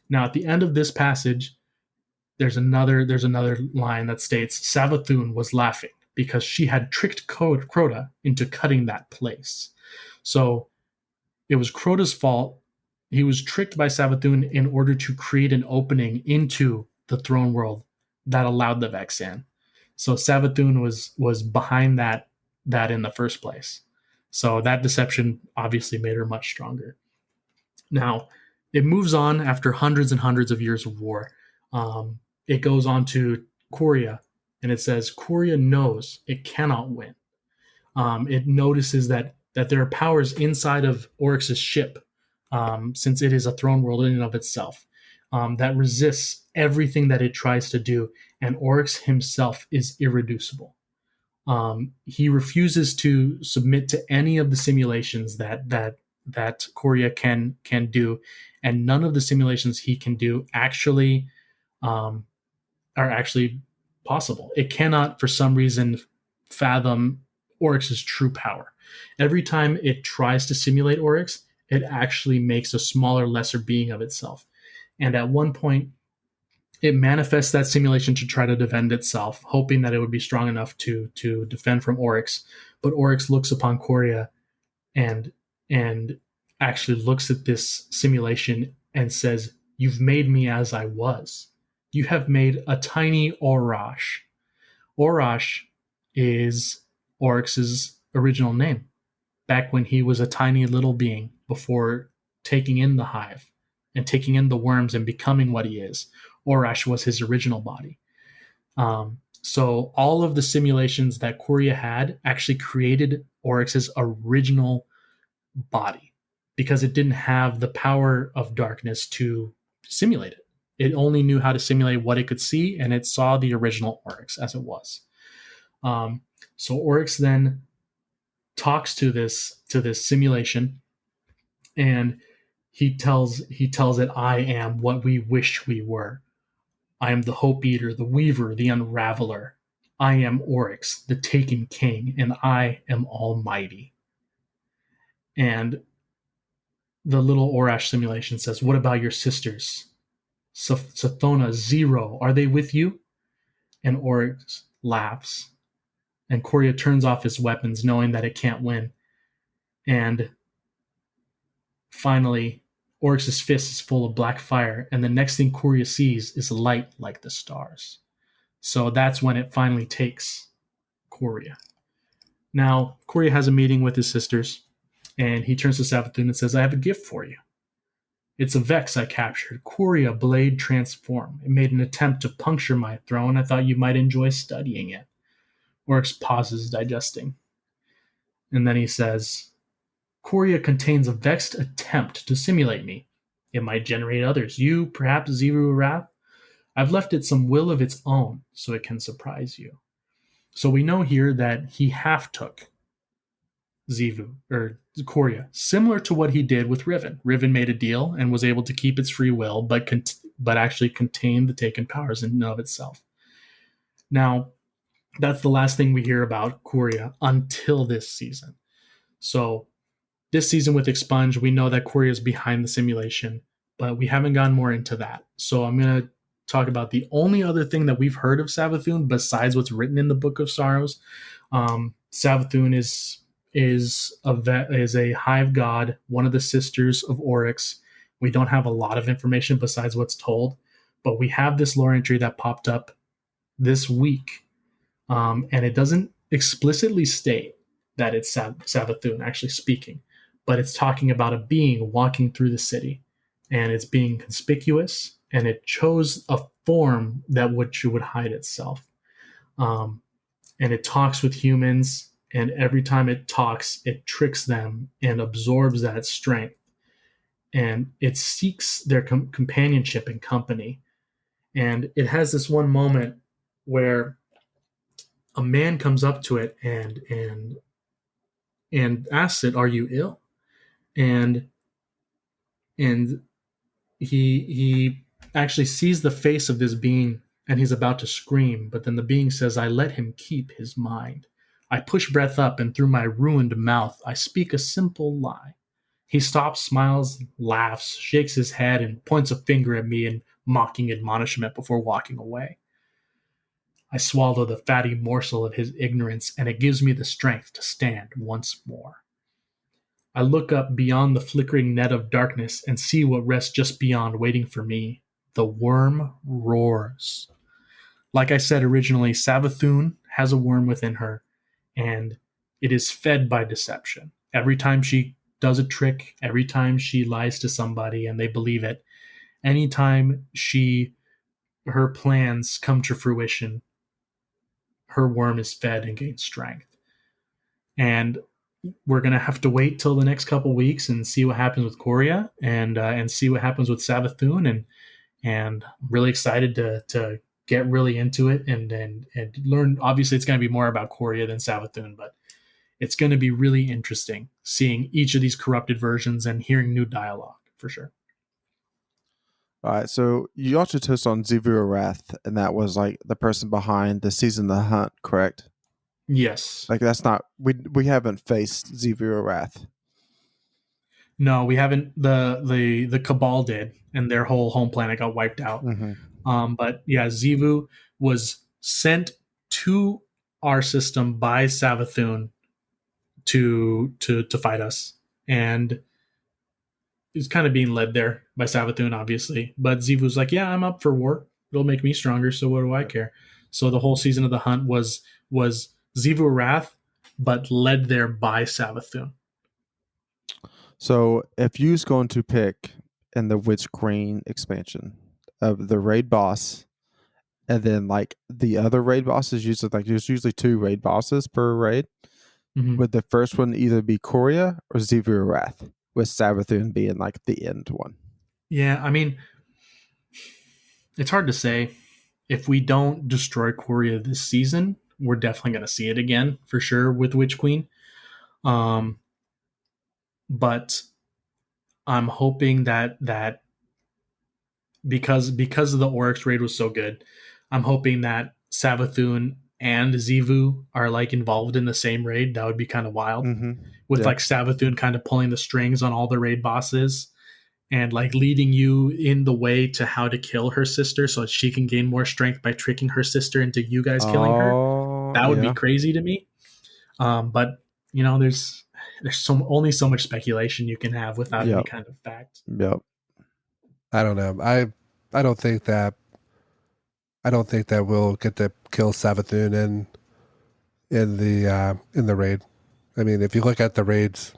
Now, at the end of this passage, there's another line that states Savathun was laughing because she had tricked Crota into cutting that place. So it was Crota's fault. He was tricked by Savathun in order to create an opening into the throne world that allowed the Vex in. So Savathun was behind that in the first place. So that deception obviously made her much stronger. Now, it moves on after hundreds and hundreds of years of war. It goes on to Coria, and it says Coria knows it cannot win. It notices that there are powers inside of Oryx's ship, since it is a throne world in and of itself, that resists everything that it tries to do, and Oryx himself is irreducible. He refuses to submit to any of the simulations that Coria can do, and none of the simulations he can do actually are actually possible. It cannot, for some reason, fathom Oryx's true power. Every time it tries to simulate Oryx, it actually makes a smaller, lesser being of itself. And at one point, it manifests that simulation to try to defend itself, hoping that it would be strong enough to defend from Oryx. But Oryx looks upon Coria and actually looks at this simulation and says, "You've made me as I was. You have made a tiny Orash." Orash is Oryx's original name back when he was a tiny little being before taking in the hive and taking in the worms and becoming what he is. Orash was his original body. So all of the simulations that Korea had actually created Oryx's original body because it didn't have the power of darkness to simulate it. It only knew how to simulate what it could see, and it saw the original Oryx as it was. So Oryx then talks to this simulation, and he tells it, "I am what we wish we were. I am the Hope Eater, the Weaver, the Unraveler. I am Oryx, the Taken King, and I am Almighty." And the little Orash simulation says, "What about your sisters? Sathona, Zero, are they with you?" And Oryx laughs. And Korea turns off his weapons, knowing that it can't win. And finally, Oryx's fist is full of black fire, and the next thing Korea sees is light like the stars. So that's when it finally takes Korea. Now, Korea has a meeting with his sisters, and he turns to Savathun and says, "I have a gift for you. It's a Vex I captured. Korea Blade Transform. It made an attempt to puncture my throne. I thought you might enjoy studying it." Oryx pauses, digesting. And then he says, "Korea contains a vexed attempt to simulate me. It might generate others. You, perhaps Zivu Wrath. I've left it some will of its own, so it can surprise you." So we know here that he half took Zivu, or Korea, similar to what he did with Riven. Riven made a deal and was able to keep its free will, but actually contained the taken powers in and of itself. Now, that's the last thing we hear about Korea until this season. So this season with Expunge, we know that Korea is behind the simulation, but we haven't gone more into that. So I'm going to talk about the only other thing that we've heard of Savathun besides what's written in the Book of Sorrows. Savathun is a hive god, one of the sisters of Oryx. We don't have a lot of information besides what's told, but we have this lore entry that popped up this week. And it doesn't explicitly state that it's Savathun actually speaking, but it's talking about a being walking through the city, and it's being conspicuous, and it chose a form that would hide itself. And it talks with humans, and every time it talks, it tricks them and absorbs that strength. And it seeks their companionship and company. And it has this one moment where a man comes up to it and asks it, "Are you ill?" And he actually sees the face of this being, and he's about to scream, but then the being says, "I let him keep his mind. I push breath up, and through my ruined mouth I speak a simple lie." He stops, smiles, laughs, shakes his head, and points a finger at me in mocking admonishment before walking away. I swallow the fatty morsel of his ignorance, and it gives me the strength to stand once more. I look up beyond the flickering net of darkness and see what rests just beyond, waiting for me. The worm roars. Like I said originally, Savathun has a worm within her, and it is fed by deception. Every time she does a trick, every time she lies to somebody and they believe it, anytime her plans come to fruition, her worm is fed and gains strength. And we're going to have to wait till the next couple weeks and see what happens with Korea and see what happens with Savathun. And I'm really excited to get really into it and learn. Obviously, it's going to be more about Korea than Savathun, but it's going to be really interesting seeing each of these corrupted versions and hearing new dialogue for sure. All right, so you also touched on Zivu Wrath, and that was like the person behind the Season of the Hunt, correct? Yes. Like that's not we haven't faced Zivu Wrath. No, we haven't. The Cabal did, and their whole home planet got wiped out. Mm-hmm. But yeah, Zivu was sent to our system by Savathun to fight us, and he's kind of being led there by Savathun, obviously. But Zivu's like, "Yeah, I'm up for war. It'll make me stronger. So what do I care?" So the whole Season of the Hunt was Zivu Wrath but led there by Savathun. So if you's going to pick in the Witch Queen expansion of the raid boss, and then like the other raid bosses, usually like there's usually 2 raid bosses per raid. Mhm. Would the first one either be Korea or Zevir Wrath, with Savathun being like the end one? Yeah, I mean, it's hard to say. If we don't destroy Korea this season, we're definitely going to see it again for sure with Witch Queen. But I'm hoping that because of the Oryx raid was so good, I'm hoping that Savathun and Zivu are like involved in the same raid. That would be kind of wild. Mm-hmm. With Yeah. like Savathun kind of pulling the strings on all the raid bosses and like leading you in the way to how to kill her sister so that she can gain more strength by tricking her sister into you guys killing her. Oh, That would be yeah. crazy to me. But there's only so much speculation you can have without any Yep. kind of fact. Yep. I don't know. I don't think that we'll get to kill Savathun in the raid. I mean, if you look at the raids,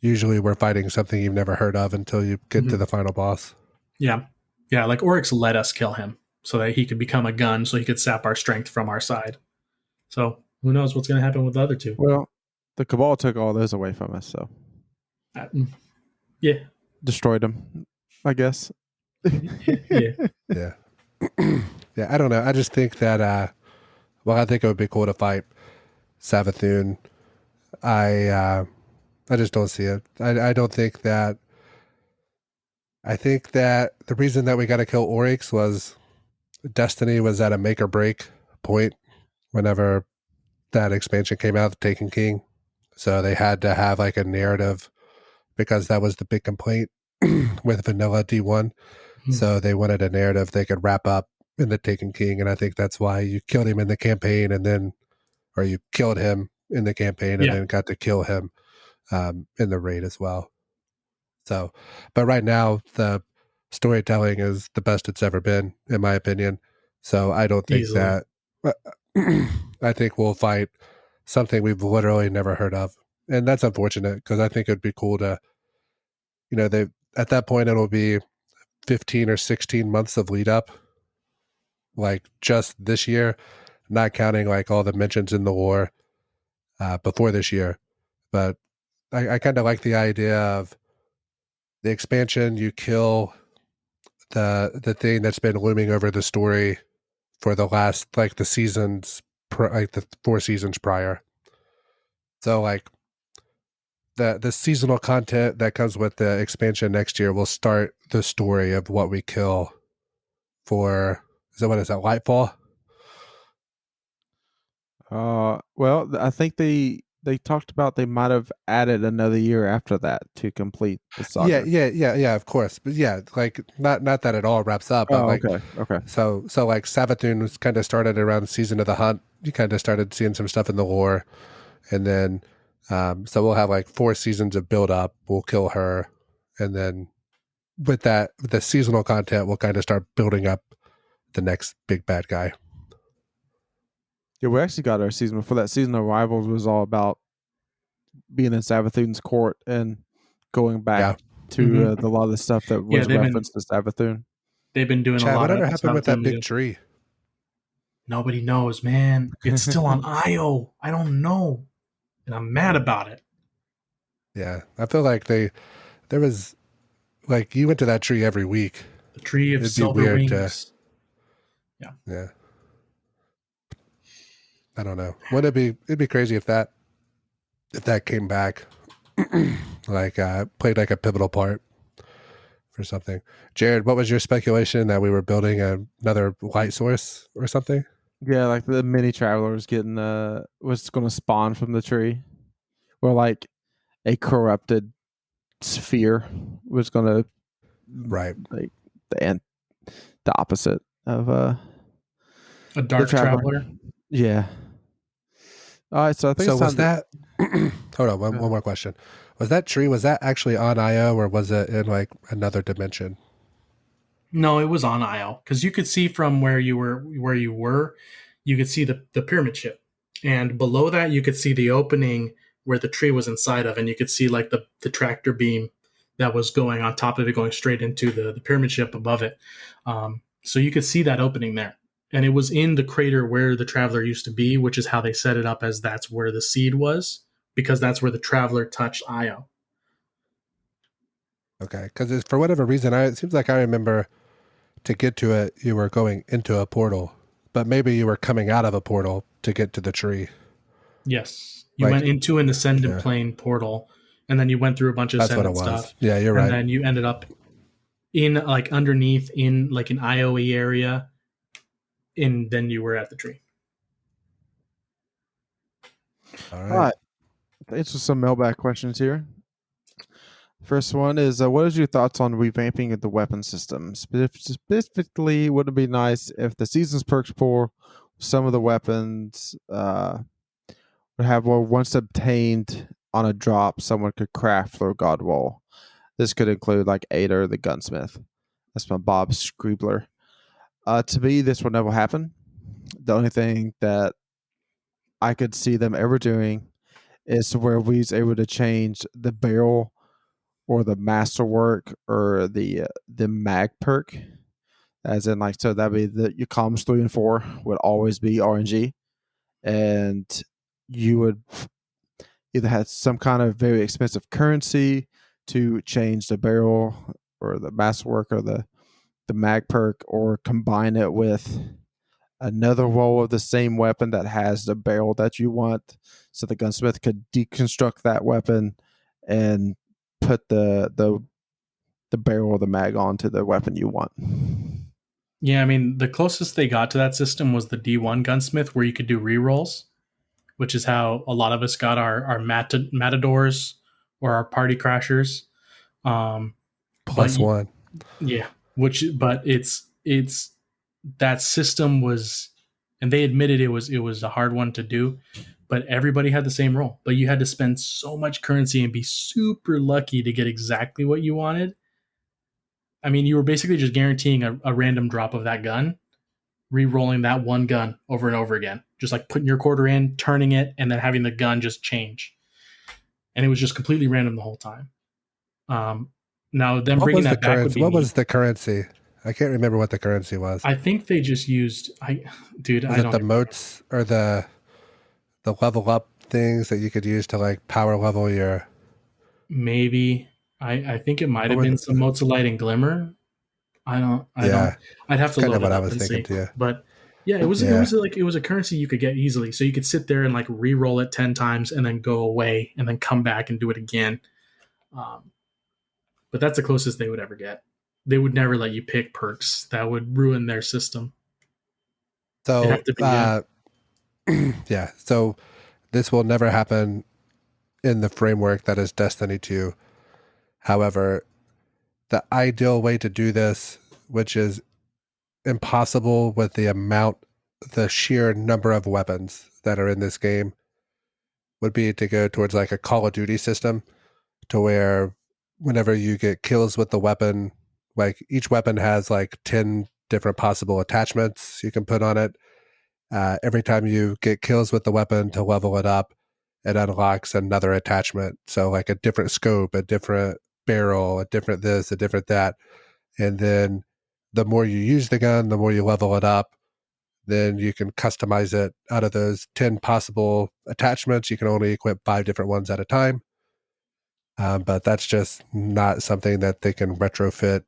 usually we're fighting something you've never heard of until you get to Mhm. the final boss. Yeah. Like Oryx let us kill him so that he could become a gun, so he could sap our strength from our side. So who knows what's going to happen with the other 2? Well, the Cabal took all those away from us, so Uh, yeah. destroyed them, I guess. Yeah. Yeah. Yeah, I don't know. I just think that I think it would be cool to fight Savathun. I just don't see it. I don't think that. I think that the reason that we got to kill Oryx was Destiny was at a make or break point whenever that expansion came out, Taken King. So they had to have like a narrative because that was the big complaint with Vanilla D1. So they wanted a narrative they could wrap up in the Taken King, and I think that's why you killed him in the campaign, or you killed him in the campaign, and Yeah. then got to kill him in the raid as well. So, but right now the storytelling is the best it's ever been, in my opinion. So I don't think Easily. that. I think we'll fight something we've literally never heard of, and that's unfortunate because I think it'd be cool to, they at that point it'll be 15 or 16 months of lead up, like just this year, not counting like all the mentions in the war before this year. But I kind of like the idea of the expansion. You kill the thing that's been looming over the story for the last like the seasons, like the 4 seasons prior. So like the seasonal content that comes with the expansion next year will start the story of what we kill for. What is that, Lightfall? Well, I think they talked about they might have added another year after that to complete the Yeah, saga. yeah, of course. But yeah, like not that it all wraps up, but Oh, like okay. so like Savathun was kind of started around the season of the hunt. You kind of started seeing some stuff in the lore, and then so we'll have like 4 seasons of build up. We'll kill her, and then with the seasonal content, we'll kind of start building up the next big bad guy. Yeah, we actually got our season before that. Season of Rivals was all about being in Savathun's court and going back Yeah. to a lot of the stuff that Yeah, was referenced to Savathun. they've been doing a Chad, lot whatever of happened with that big Savathun. tree? Nobody knows, man. It's still on IO. I don't know, and I'm mad about it. Yeah, I feel like there was like you went to that tree every week. The Tree of It'd be Silver weird to. Wings. Yeah. I don't know. It'd be crazy if that came back, like played like a pivotal part for something. Jared, what was your speculation that we were building another light source or something? Yeah, like the mini travelers getting was going to spawn from the tree, or like a corrupted sphere was going to Right. like the opposite of A Dark the Traveler. Yeah. All right, so I think So it's was time to, that? Hold on, one more question. Was that tree? Was that actually on IO or was it in like another dimension? No, it was on IO because you could see from where you were, you could see the pyramid ship. and below that you could see the opening where the tree was inside of, and you could see like the tractor beam that was going on top of it, going straight into the pyramid ship above it. So you could see that opening there, and it was in the crater where the traveler used to be, which is how they set it up, as that's where the seed was, because that's where the traveler touched Io. Okay, because for whatever reason, it seems like I remember to get to it, you were going into a portal, but maybe you were coming out of a portal to get to the tree. Yes, you Like, went into an ascendant yeah, plane portal, and then you went through a bunch of that's what it ascendant was. stuff, Yeah, you're and right. then you ended up in like underneath in like an IOE area, and then you were at the tree. All All right. right. Answer some mailbag questions here. First one is what is your thoughts on revamping the weapon system? Specifically, would it be nice if the season's perks pool, some of the weapons would have, well, once obtained on a drop, someone could craft through God Roll. This could include like Ader the gunsmith. That's my Bob Scribbler. To me, this will never happen. The only thing that I could see them ever doing is to where we was able to change the barrel or the masterwork or the mag perk, as in like, so that'd be your columns 3 and 4 would always be RNG, and you would either have some kind of very expensive currency to change the barrel or the masterwork or the mag perk, or combine it with another roll of the same weapon that has the barrel that you want, so the gunsmith could deconstruct that weapon and put the barrel or the mag onto the weapon you want. Yeah, I mean, the closest they got to that system was the D1 gunsmith, where you could do rerolls, which is how a lot of us got our matadors or our party crashers. Um, but +1. yeah, but it's that system was, and they admitted it was a hard one to do, but everybody had the same roll. But you had to spend so much currency and be super lucky to get exactly what you wanted. I mean, you were basically just guaranteeing a random drop of that gun, re-rolling that one gun over and over again, just like putting your quarter in, turning it, and then having the gun just change. And it was just completely random the whole time. Um, Now, them What bringing was the that back would currency? be What neat. was the currency? I can't remember what the currency was. I think they just used dude, Was I it don't the even remember. motes or the level up things that you could use to like power level your? Maybe I think it might What have were been the, some motes of light and glimmer. I don't. yeah, I'd have it's to kind of load what it I up was and thinking see. too. But yeah, it Yeah. was like it was a currency you could get easily. So you could sit there and like re-roll it 10 times and then go away and then come back and do it again. Um, but that's the closest they would ever get. They would never let you pick perks. That would ruin their system. It'd have So, to be, yeah. yeah. So this will never happen in the framework that is Destiny 2. However, the ideal way to do this, which is impossible with the sheer number of weapons that are in this game, would be to go towards like a Call of Duty system, to where whenever you get kills with the weapon, like each weapon has like 10 different possible attachments you can put on it. Every time you get kills with the weapon to level it up, it unlocks another attachment. So like a different scope, a different barrel, a different this, a different that. And then the more you use the gun, the more you level it up. Then you can customize it out of those 10 possible attachments. You can only equip 5 different ones at a time. But that's just not something that they can retrofit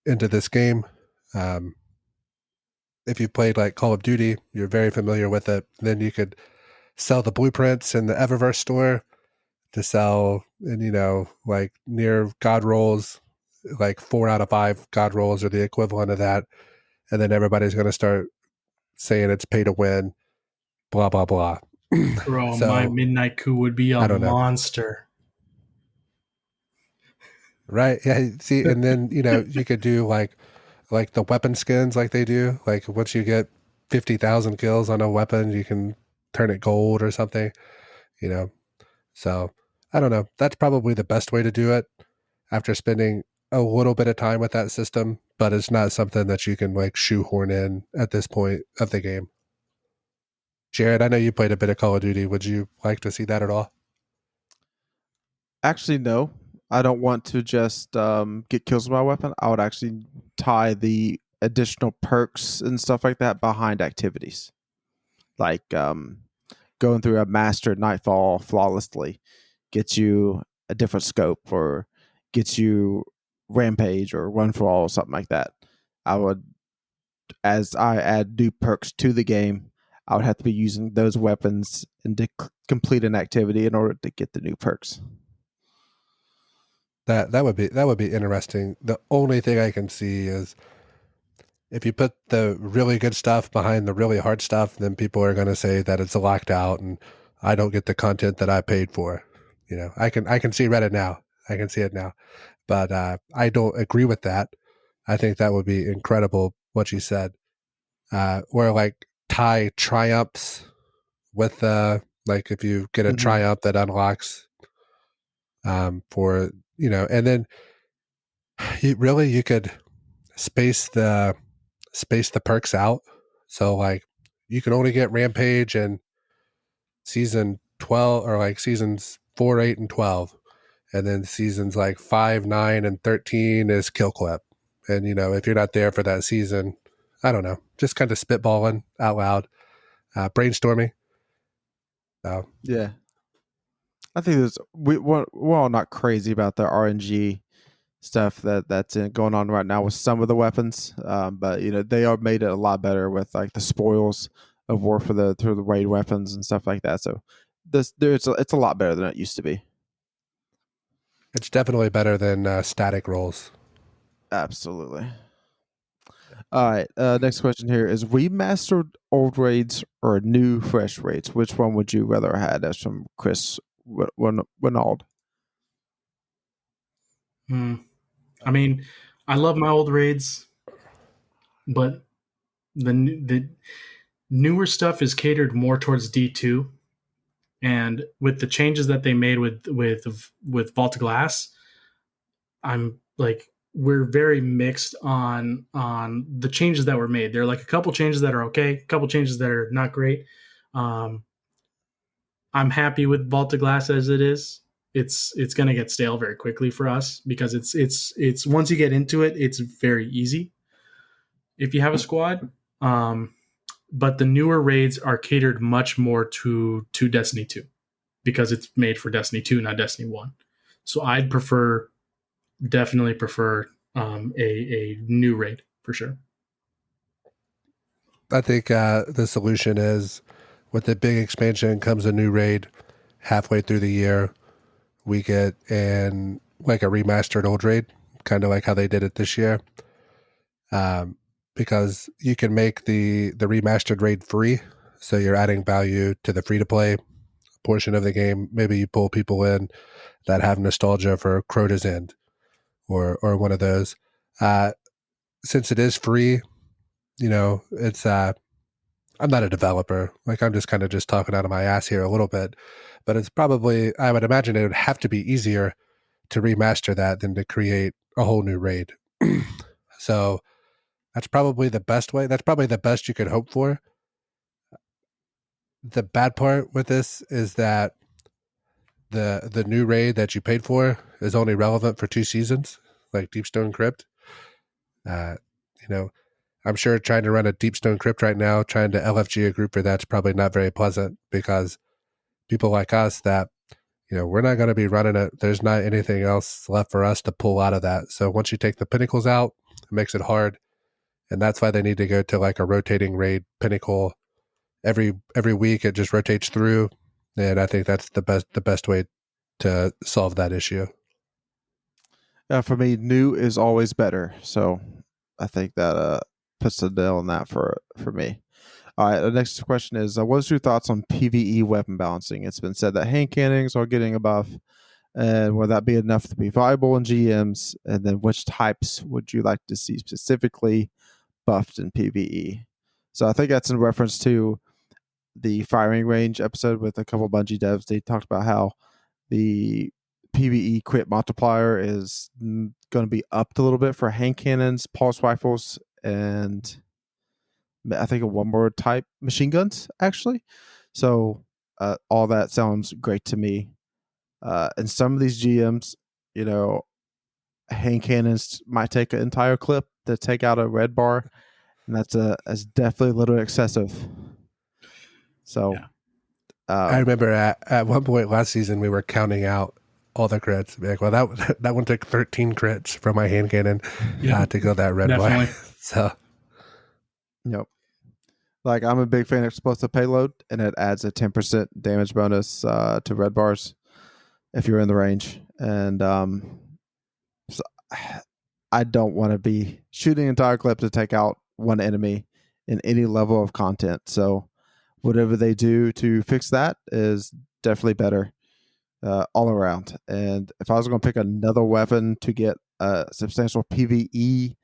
into this game. Um, if you played like Call of Duty, you're very familiar with it. Then you could sell the blueprints in the Eververse store to sell, and like near God rolls, like 4 out of 5 God rolls are the equivalent of that. And then everybody's going to start saying it's pay to win, blah, blah, blah. Bro, my So midnight coup would be a I don't know. monster. Right. Yeah. See, and then, you could do like the weapon skins like they do. Like once you get 50,000 kills on a weapon, you can turn it gold or something, you know. So I don't know. That's probably the best way to do it after spending a little bit of time with that system, but it's not something that you can like shoehorn in at this point of the game. Jared, I know you played a bit of Call of Duty. Would you like to see that at all? Actually, no. I don't want to just get kills with my weapon. I would actually tie the additional perks and stuff like that behind activities, like going through a mastered nightfall flawlessly gets you a different scope, or gets you rampage or run for all or something like that. I would, as I add new perks to the game, I would have to be using those weapons and to complete an activity in order to get the new perks. That would be interesting. The only thing I can see is if you put the really good stuff behind the really hard stuff, then people are going to say that it's locked out and I don't get the content that I paid for. I can see Reddit now. I can see it now, but I don't agree with that. I think that would be incredible what you said. Where like tie triumphs with like if you get a Mm-hmm. triumph that unlocks for and then you could space the perks out. So like you can only get rampage in season 12 or like seasons 4, 8, and 12, and then seasons like 5, 9, and 13 is kill clip. And if you're not there for that season, I don't know, just kind of spitballing out loud, brainstorming. So Yeah, I think we're all not crazy about the RNG stuff that's going on right now with some of the weapons, but they are made it a lot better with like the spoils of war for the through the raid weapons and stuff like that. So it's a lot better than it used to be. it's definitely better than static rolls. Absolutely. All right. Next question here is remastered old raids or new fresh raids. Which one would you rather have had? That's from Chris Winald. Hmm. I mean, I love my old raids, but the newer stuff is catered more towards D2, and with the changes that they made with Vault of Glass, I'm like we're very mixed on the changes that were made. There are like a couple changes that are okay, a couple changes that are not great. Um, I'm happy with Vault of Glass as it is. It's going to get stale very quickly for us because it's once you get into it, it's very easy if you have a squad. Um, but the newer raids are catered much more to Destiny 2 because it's made for Destiny 2, not Destiny 1. So I'd definitely prefer a new raid for sure. I think the solution is with the big expansion comes a new raid halfway through the year. We get in like a remastered old raid, kind of like how they did it this year. Because you can make the remastered raid free, so you're adding value to the free to play portion of the game. Maybe you pull people in that have nostalgia for Crota's End or one of those. Uh, since it is free, it's I'm not a developer. Like I'm just kind of just talking out of my ass here a little bit, but it's probably I would imagine it would have to be easier to remaster that than to create a whole new raid. So that's probably the best way. That's probably the best you could hope for. The bad part with this is that the new raid that you paid for is only relevant for 2 seasons, like Deepstone Crypt. Uh, you know, I'm sure trying to run a Deepstone Crypt right now, trying to LFG a group for that's probably not very pleasant because people like us that we're not going to be running it. There's not anything else left for us to pull out of that. So once you take the pinnacles out, it makes it hard, and that's why they need to go to like a rotating raid pinnacle every week. It just rotates through, and I think that's the best way to solve that issue. For me, new is always better. So I think that puts the nail on that for me. All right. The next question is: what's your thoughts on PVE weapon balancing? It's been said that hand cannons are getting a buff, and will that be enough to be viable in GMs? And then, which types would you like to see specifically buffed in PVE? So I think that's in reference to the firing range episode with a couple Bungie devs. They talked about how the PVE crit multiplier is going to be upped a little bit for hand cannons, pulse rifles, and I think one more type machine guns actually. So all that sounds great to me. And some of these GMs, you know, hand cannons might take an entire clip to take out a red bar, and that's definitely a little excessive. So, Yeah. I remember at one point last season we were counting out all the crits. Like, well, that one took 13 crits from my hand cannon to kill that red bar. Definitely. So yep. Like I'm a big fan of explosive payload, and it adds a 10% damage bonus to red bars if you're in the range. And so I don't want to be shooting an entire clip to take out one enemy in any level of content. So whatever they do to fix that is definitely better all around. And if I was going to pick another weapon to get a substantial PvE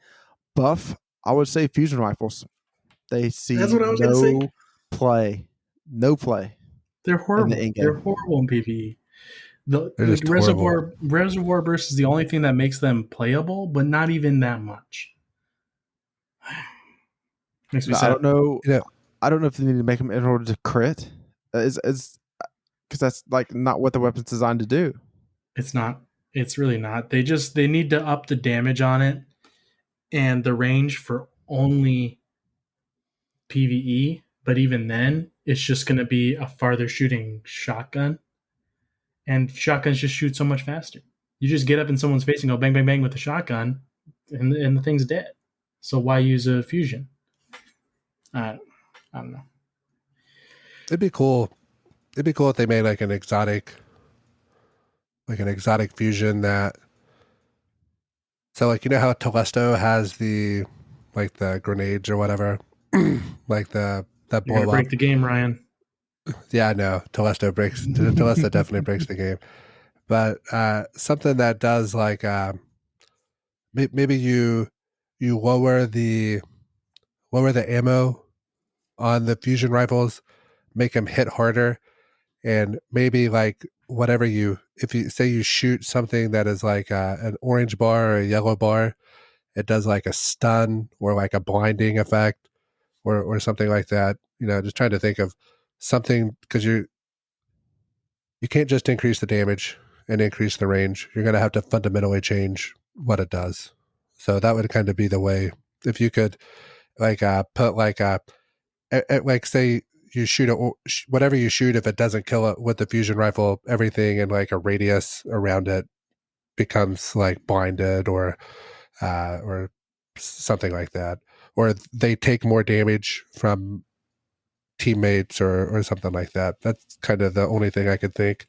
buff, I would say fusion rifles. They see That's what I was gonna say. no play. They're horrible. in-game. They're horrible in PvE. The They're just reservoir burst is the only thing that makes them playable, but not even that much. Makes me sad. I don't know. you know, I don't know if they need to make them in order to crit. Is because that's like not what the weapon's designed to do. It's not. It's really not. They need to up the damage on it and the range for only PvE. But even then, it's just going to be a farther shooting shotgun, and shotguns just shoot so much faster. You just get up in someone's face and go bang bang bang with the shotgun, and the thing's dead. So why use a fusion? I don't know. it'd be cool. It'd be cool if they made like an exotic fusion that. So like, you know how Telesto has the grenades or whatever, like that You're blow gonna up. break the game, Ryan. Yeah, I know. Telesto definitely breaks the game. But something that does like maybe you lower the ammo on the fusion rifles, make them hit harder, and maybe like whatever if you say you shoot something that is like an orange bar or a yellow bar, it does like a stun or like a blinding effect or something like that. You know, just trying to think of something, because you can't just increase the damage and increase the range. You're going to have to fundamentally change what it does. So that would kind of be the way. If you could like put like like say you shoot whatever you shoot, if it doesn't kill it with the fusion rifle, everything in like a radius around it becomes like blinded or something like that, or they take more damage from teammates or something like that. That's kind of the only thing I could think.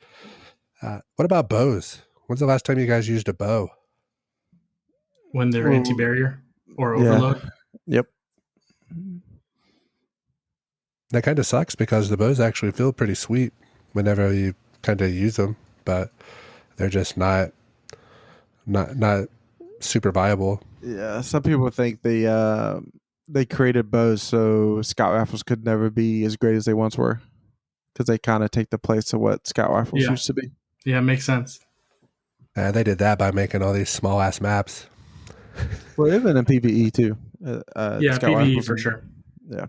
What about bows? When's the last time you guys used a bow? When they're Well, anti-barrier or yeah. overload. Yep. That kind of sucks because the bows actually feel pretty sweet whenever you kind of use them, but they're just not super viable. Yeah, some people think they created bows so scout rifles could never be as great as they once were, because they kind of take the place of what scout rifles Yeah. used to be. Yeah, makes sense. They did that by making all these small ass maps. Well, even in PvE too. Yeah, scout PvE rifles for and- sure. Yeah.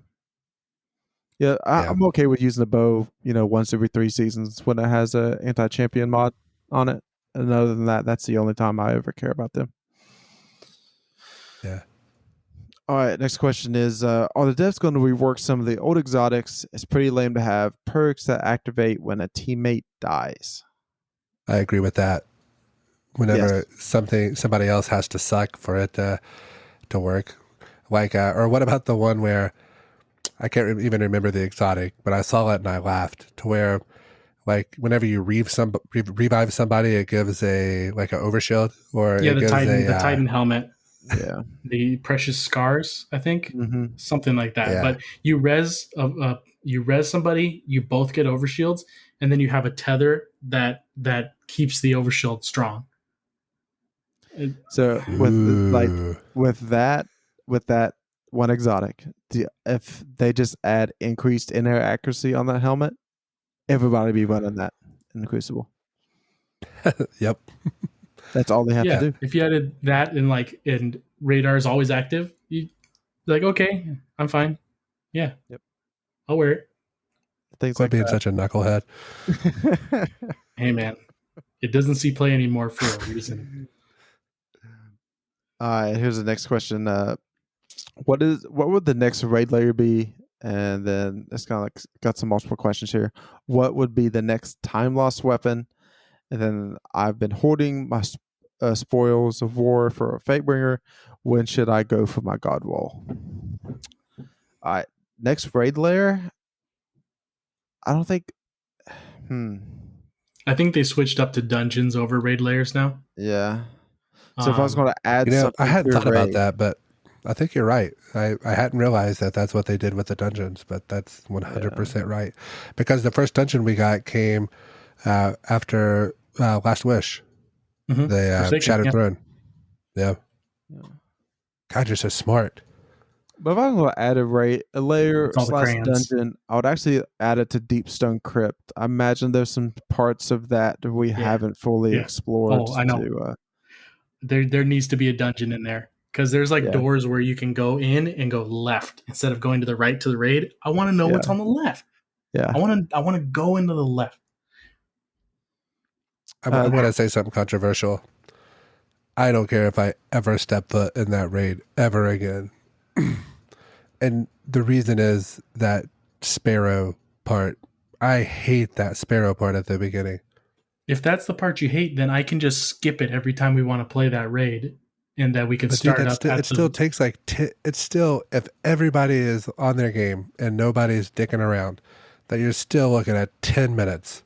Yeah, I'm okay with using the bow, once every 3 seasons when it has a anti-champion mod on it. And other than that, that's the only time I ever care about them. Yeah. All right, next question is, are the devs going to rework some of the old exotics? It's pretty lame to have perks that activate when a teammate dies. I agree with that. Whenever Yes. somebody else has to suck for it to work. Like, or what about the one where I can't even remember the exotic, but I saw it and I laughed, to where like whenever you revive somebody, it gives a like an overshield, or Yeah, it the gives Titan helmet, Yeah. the precious scars, I think, Mm-hmm. something like that. Yeah. But you res somebody, you both get overshields, and then you have a tether that keeps the overshield strong. So with that one exotic, if they just add increased in-air accuracy on that helmet, everybody be running that in the Crucible. Yep. That's all they have to do. If you added that and radar is always active, you like, okay, I'm fine. Yeah. Yep. I'll wear it. Things Quit like being such a knucklehead. that. Hey, man. It doesn't see play anymore for a reason. All right, here's the next question. What would the next raid layer be? And then it's kind of like got some multiple questions here. What would be the next time lost weapon? And then I've been hoarding my spoils of war for a Fatebringer. When should I go for my God Wall? All right, next raid layer. I don't think. I think they switched up to dungeons over raid layers now. Yeah. So if I was going to add I something hadn't to a thought about raid, that, but I think you're right. I hadn't realized that that's what they did with the dungeons, but that's yeah. 100% right. Because the first dungeon we got came after Last Wish, the Forsaken, Shattered yeah. Throne. Yeah. Yeah. God, you're so smart. But if I was going to add a layer It's all the slash crayons. dungeon, I would actually add it to Deep Stone Crypt. I imagine there's some parts of that we haven't fully Yeah. explored. Oh, I know. To, There needs to be a dungeon in there because there's like Yeah. doors where you can go in and go left instead of going to the right to the raid. I want to know what's on the left. Yeah. I want to go into the left. I'm going to say something controversial. I don't care if I ever step foot in that raid ever again. And the reason is that Sparrow part. I hate that Sparrow part at the beginning. If that's the part you hate, then I can just skip it every time we want to play that raid, and that we can But dude, start up at it still takes like it's still, if everybody is on their game and nobody's dicking around, that you're still looking at 10 minutes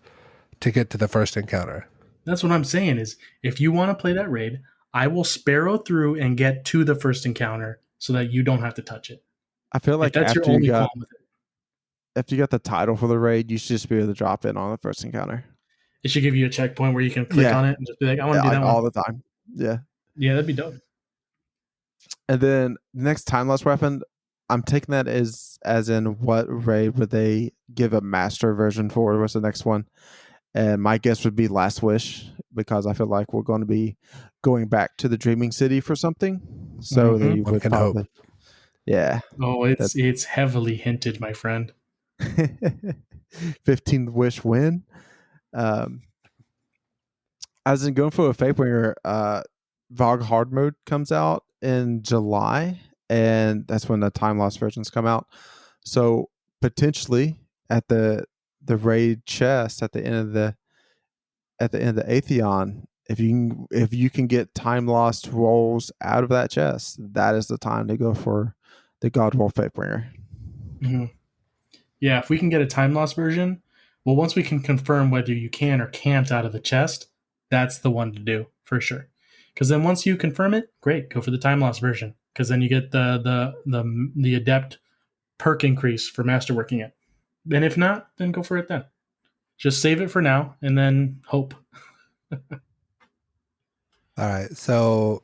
to get to the first encounter. That's what I'm saying is if you want to play that raid, I will sparrow through and get to the first encounter so that you don't have to touch it. I feel If like that's your after you only got qualm with it, the title for the raid, you should just be able to drop in on the first encounter. it should give you a checkpoint where you can click on it and just be like, I want to do that all one. the time. Yeah. Yeah, that'd be dope. And then the next time lost weapon, I'm taking that as in what raid would they give a master version for? What's the next one? And my guess would be Last Wish, because I feel like we're going to be going back to the Dreaming City for something. So Mhm. they One would can probably, hope. yeah. Oh, it's heavily hinted, my friend. 15th wish win. As in going for a Fatebringer, Vogue hard mode comes out in July, and that's when the time loss versions come out. So potentially at the raid chest at the end of the Atheon, if you can get time lost rolls out of that chest, that is the time to go for the Godwall Fatebringer. Mm-hmm. Yeah, if we can get a time loss version, well, once we can confirm whether you can or can't out of the chest, that's the one to do for sure. Because then once you confirm it, great, go for the time loss version. Because then you get the adept perk increase for masterworking it. And if not, then go for it then. Just save it for now and then hope. All right. So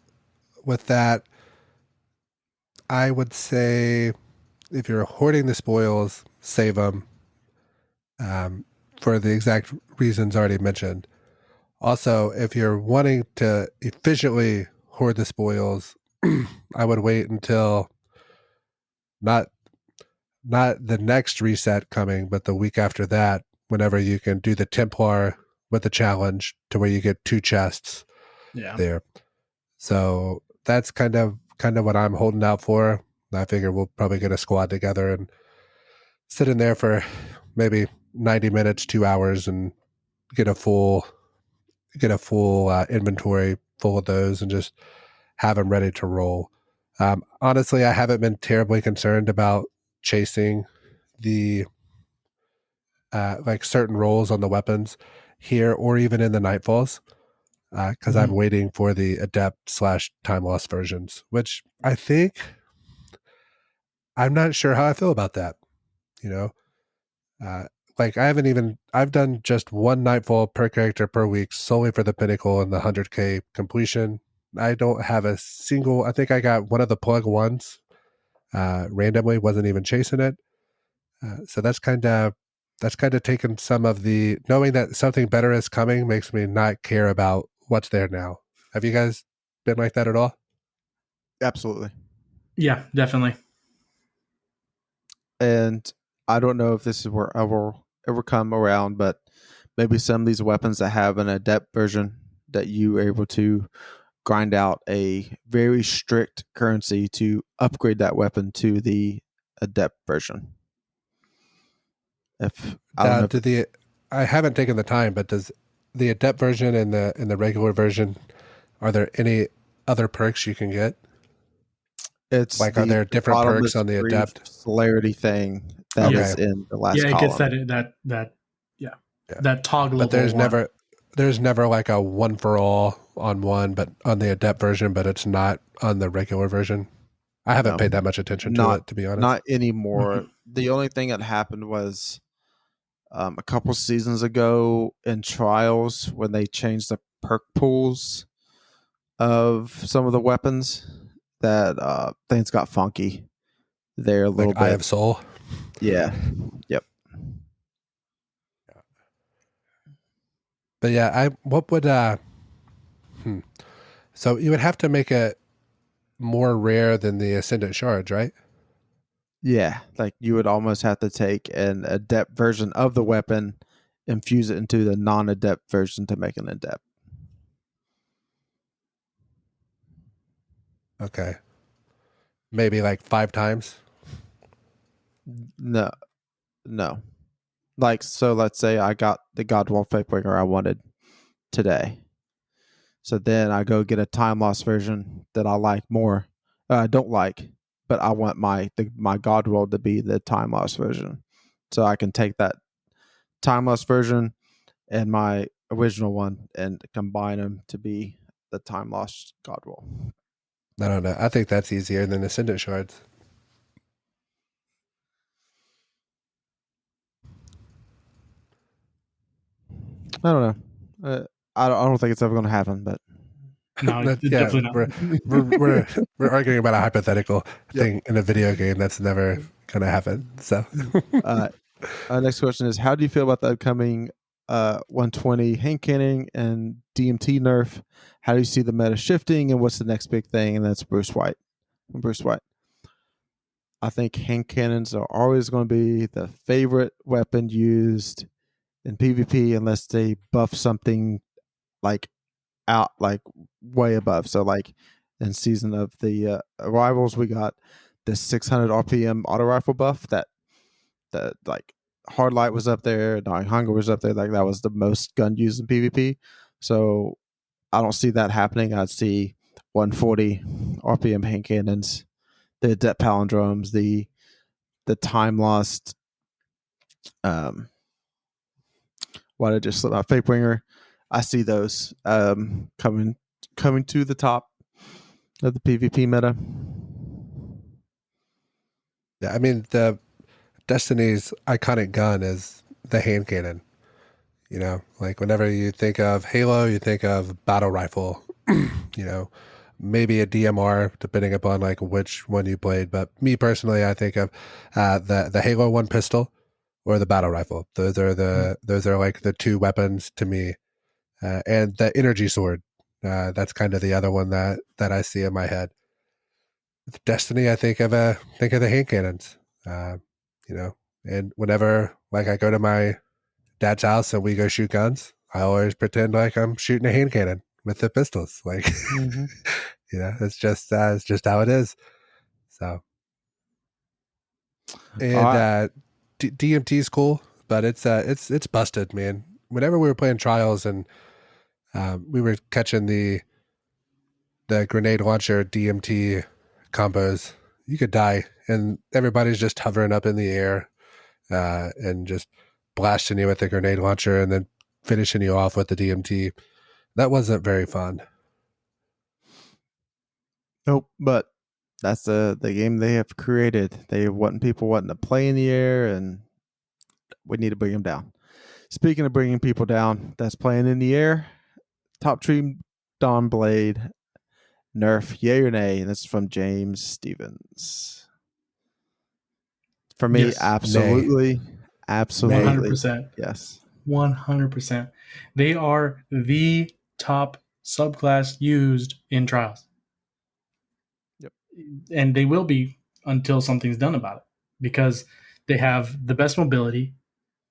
with that, I would say if you're hoarding the spoils, save them for the exact reasons already mentioned. Also, if you're wanting to efficiently hoard the spoils, I would wait until not the next reset coming, but the week after that, whenever you can do the Templar with the challenge to where you get 2 chests there. So that's kind of what I'm holding out for. I figure we'll probably get a squad together and sit in there for maybe 90 minutes, 2 hours, and get a full inventory full of those and just have them ready to roll. Honestly, I haven't been terribly concerned about chasing the like certain rolls on the weapons here or even in the Nightfalls because I'm waiting for the adept / time loss versions, which I think I'm not sure how I feel about that. You know, like I've done just one Nightfall per character per week solely for the Pinnacle and the 100K completion. I don't have a single. I think I got one of the plug ones randomly, wasn't even chasing it. So that's kind of taken some of the knowing that something better is coming makes me not care about what's there now. Have you guys been like that at all? Absolutely. Yeah, definitely. and I don't know if this is where I will ever come around, but maybe some of these weapons that have an adept version that you are able to grind out a very strict currency to upgrade that weapon to the adept version. If I don't Now, know if I haven't taken the time, but does the adept version and the regular version, are there any other perks you can get? it's Like, are the there different perks bottomless on the brief adept? celerity thing that Yeah. is Okay, in the last Yeah, it gets column. yeah, yeah, that but toggleable one. there's never like a one for all on one, but on the adept version, but it's not on the regular version. I haven't No, paid that much attention to not it, to be honest. not anymore. Mhm. The only thing that happened was a couple seasons ago in trials when they changed the perk pools of some of the weapons that things got funky there a little Like Eye bit. of Soul. Yeah. Yep. But yeah, I what would hmm. So you would have to make it more rare than the Ascendant Shards, right? Yeah. Like you would almost have to take an adept version of the weapon, infuse it into the non-adept version to make an adept. Okay. Maybe like 5 times. No, no. Like so, let's say I got the Godwall Fatebringer I wanted today. So then I go get a time loss version that I like more. I don't like, but I want my Godwall to be the time loss version. So I can take that time loss version and my original one and combine them to be the time loss Godwall. I don't know. I think that's easier than Ascendant Shards. I don't know. I don't think it's ever going to happen, but No, Yeah, definitely not. we're arguing about a hypothetical yep. thing in a video game that's never gonna happen. So Uh, next question is: how do you feel about the upcoming 120 hand cannon and DMT nerf? How do you see the meta shifting, and what's the next big thing? And that's Bruce White. Bruce White. I think hand cannons are always going to be the favorite weapon used in PvP unless they buff something like out like way above. So like in season of the arrivals, we got this 600 RPM auto rifle buff that like hard light was up there, dying hunger was up there. Like that was the most gun used in PvP. So I don't see that happening. I'd see 140 RPM hand cannons, the adept palindromes, the time lost. Why did I just slip out? Fake winger. I see those coming to the top of the PvP meta. yeah, I mean the Destiny's iconic gun is the hand cannon. You know, like whenever you think of Halo, you think of battle rifle. You know, maybe a DMR depending upon like which one you played. But me personally, I think of the Halo One pistol or the battle rifle. Those are like the two weapons to me, and the energy sword. That's kind of the other one that I see in my head. With Destiny, I think of the hand cannons. Uh, you know, and whenever like I go to my dad's house and we go shoot guns, I always pretend like I'm shooting a hand cannon with the pistols. Like, Mm-hmm. you know, it's just how it is. So, All and right. DMT is cool, but it's busted, man. Whenever we were playing trials and we were catching the grenade launcher DMT combos, you could die, and everybody's just hovering up in the air and just blasting you with the grenade launcher, and then finishing you off with the DMT. That wasn't very fun. Nope. But that's the game they have created. They want people wanting to play in the air, and we need to bring them down. Speaking of bringing people down, that's playing in the air. Top Tree Dawn Blade nerf, yay or nay? And this is from James Stevens. For me, Yes, Nay, absolutely, nay. absolutely, 100%. yes. 100%. They are the top subclass used in trials. Yep. And they will be until something's done about it. Because They have the best mobility.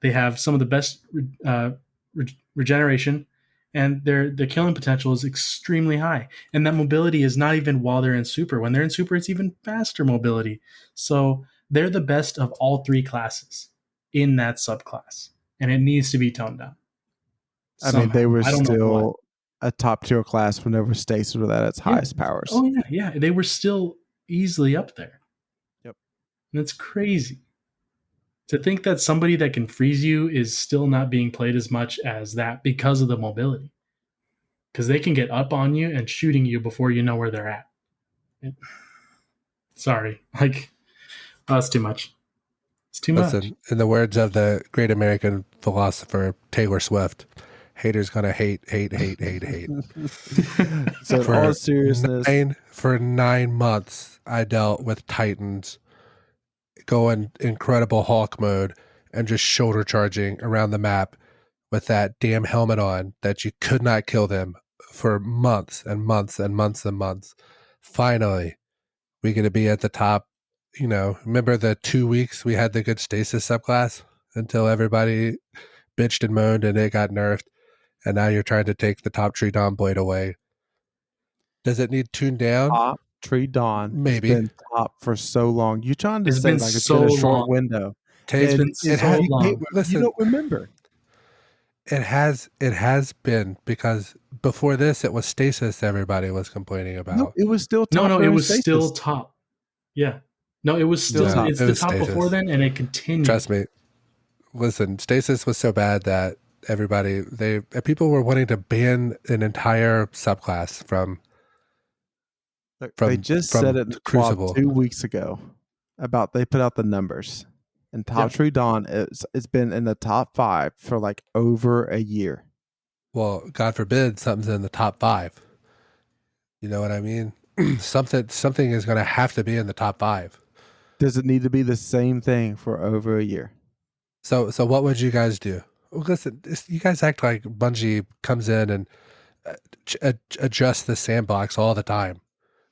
They have some of the best regeneration, and their killing potential is extremely high. And that mobility is not even while they're in super. When they're in super, it's even faster mobility. So they're the best of all three classes in that subclass, and it needs to be toned down. I mean, they were I don't know what. still a top tier class whenever Stasis was at its highest powers. Oh yeah, they were still easily up there. Yep, and it's crazy to think that somebody that can freeze you is still not being played as much as that because of the mobility. Because they can get up on you and shooting you before you know where they're at. Sorry, that's too much. It's too much. Listen, in the words of the great American philosopher Taylor Swift, haters gonna hate. So in all seriousness, for 9 months, I dealt with Titans going incredible Hulk mode and just shoulder charging around the map with that damn helmet on that you could not kill them for months and months and months and months. Finally, we get to be at the top. Remember the 2 weeks we had the good stasis subclass until everybody bitched and moaned and it got nerfed, and now you're trying to take the top tree Dawn blade away. Does it need tuned down? Top tree Dawn Maybe. has been top for so long. You're trying to It's say been like it's so been a short long. window. It's been so long. You don't remember. It has been, because before this it was stasis everybody was complaining about. No, it was still top. No, it was still top. Yeah. No, it was still top. It's the top stasis before then, and it continued. Trust me. Listen, stasis was so bad that people were wanting to ban an entire subclass from they just said it in Crucible 2 weeks ago about they put out the numbers, and Top Tree Dawn it's been in the top 5 for like over a year. Well, God forbid something's in the top 5. You know what I mean? Something is going to have to be in the top 5. Does it need to be the same thing for over a year? So what would you guys do? Well, listen, you guys act like Bungie comes in and adjusts the sandbox all the time.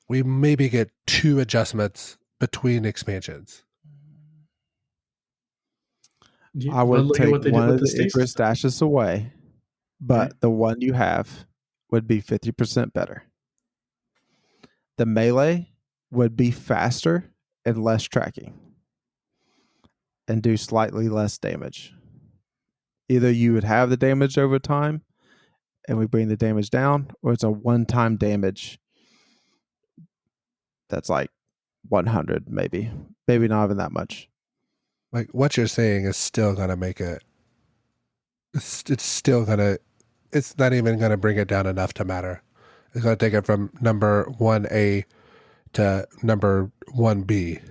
We maybe get 2 adjustments between expansions. I would take one of the Icarus dashes away, but the one you have would be 50% better. The melee would be faster and less tracking and do slightly less damage. Either you would have the damage over time and we bring the damage down, or it's a one-time damage that's like 100 maybe not even that much. Like what you're saying is still going to make it, it's not even going to bring it down enough to matter. It's going to take it from number 1A to number 1B.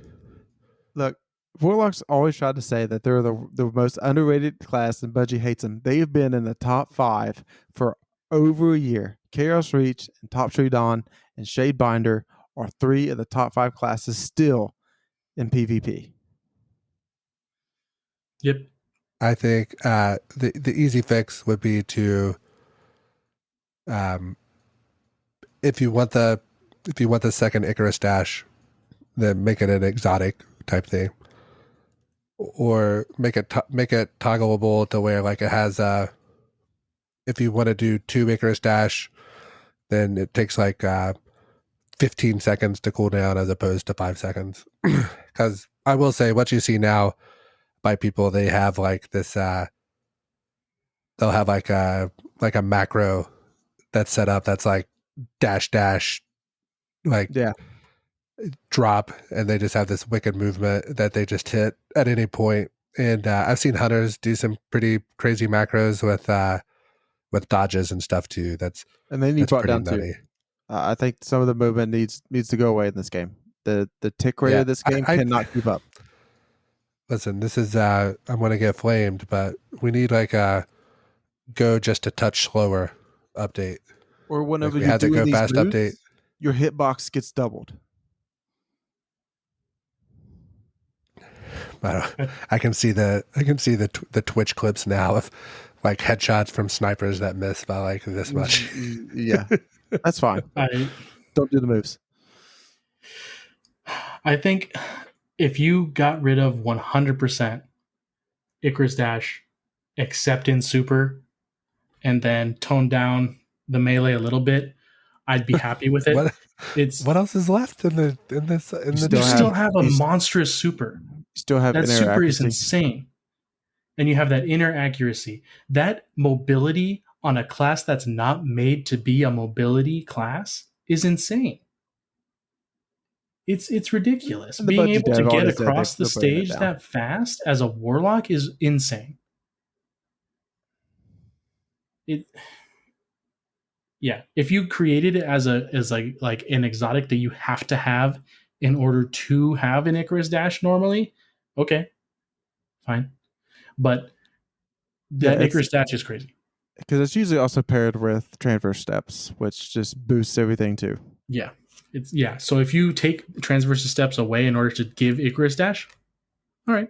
Look, Warlocks always tried to say that they're the most underrated class and Bungie hates them. They have been in the top 5 for over a year. Chaos Reach and Top Tree Dawn and Shadebinder are 3 of the top 5 classes still in PvP. Yep. I think the easy fix would be to, if you want the second Icarus dash, then make it an exotic type thing, or make it toggleable to where like it has if you want to do 2 Icarus dash, then it takes like 15 seconds to cool down as opposed to 5 seconds. Because I will say, what you see now by people, they have like this they'll have like a macro that's set up that's like dash like drop, and they just have this wicked movement that they just hit at any point. And I've seen hunters do some pretty crazy macros with dodges and stuff too. And then you brought down nutty. too. I think some of the movement needs to go away in this game. The tick rate of this game cannot keep up. Listen, this is I'm going to get flamed, but we need like a go just a touch slower update. Or whenever you do go these fast moves, update, your hitbox gets doubled. I can see the Twitch clips now of like headshots from snipers that miss by like this much. Yeah, that's fine. Don't do the moves. I think if you got rid of 100% Icarus Dash, except in Super, and then toned down the melee a little bit, I'd be happy with it. What It's what else is left in the you still GP? still have have a you monstrous Super. still have That inner Super is accuracy. insane. And you have that inner accuracy. That mobility on a class that's not made to be a mobility class is insane. It's ridiculous. And the Being Bungie able to dev get already said across the they're bringing it stage down. that fast as a warlock is insane. It yeah. If you created it as like an exotic that you have to have in order to have an Icarus Dash normally, okay, fine. But Yeah, that it's Icarus Dash is crazy. because it's usually also paired with transverse steps, which just boosts everything too. Yeah. So if you take transverse steps away in order to give Icarus Dash, all right.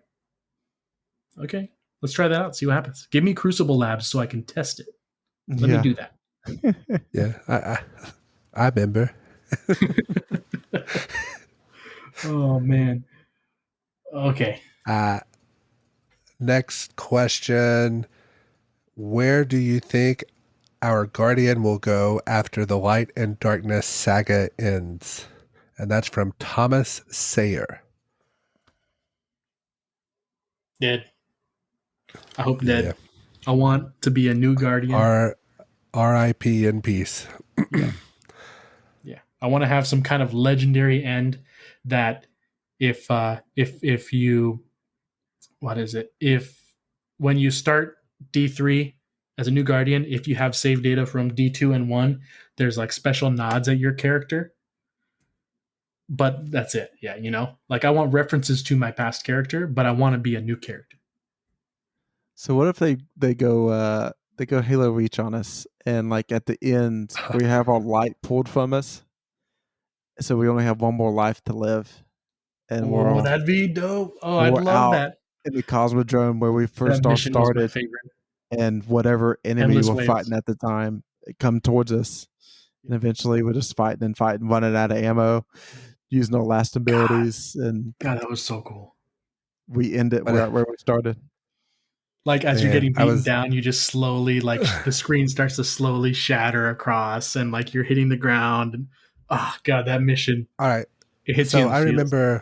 Okay. Let's try that out, see what happens. Give me Crucible Labs so I can test it. Let me do that. Yeah, I remember. Oh man. Okay. Next question. Where do you think our Guardian will go after the Light and Darkness saga ends? And that's from Thomas Sayer. Dead. I hope Yeah. dead. I want to be a new Guardian. R.I.P. in peace. Yeah. I want to have some kind of legendary end that if you what is it? If when you start D3 as a new Guardian, if you have save data from D2 and 1, there's like special nods at your character. But that's it. Yeah, Like I want references to my past character, but I want to be a new character. So what if they go Halo Reach on us, and like at the end we have our light pulled from us, so we only have one more life to live, and Oh, that'd be dope. Oh, I'd we're love out that. in the Cosmodrome where we first That all mission was my started, favorite. and whatever enemy Endless we're waves. fighting at the time come towards us, and eventually we're just fighting, running out of ammo, using our last abilities, and God, that was so cool. we end it But, where we started. Like as you're man, getting beaten down, you just slowly like the screen starts to slowly shatter across, and like you're hitting the ground. And oh God, that mission, all right. it hits you So in the feels.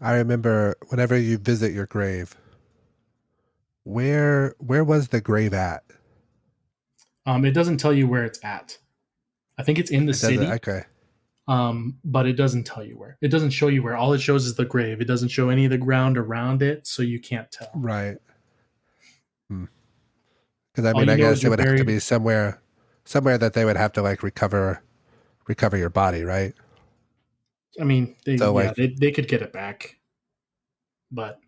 I remember whenever you visit your grave, where was the grave at? It doesn't tell you where it's at. I think it's in the It doesn't. city. Okay. But it doesn't tell you where. It doesn't show you where. All it shows is the grave. It doesn't show any of the ground around it, so you can't tell. Right. Because I All mean, you I know is guess it you're would have to buried. be somewhere that they would have to like recover your body, right? I mean, So like, they could get it back, but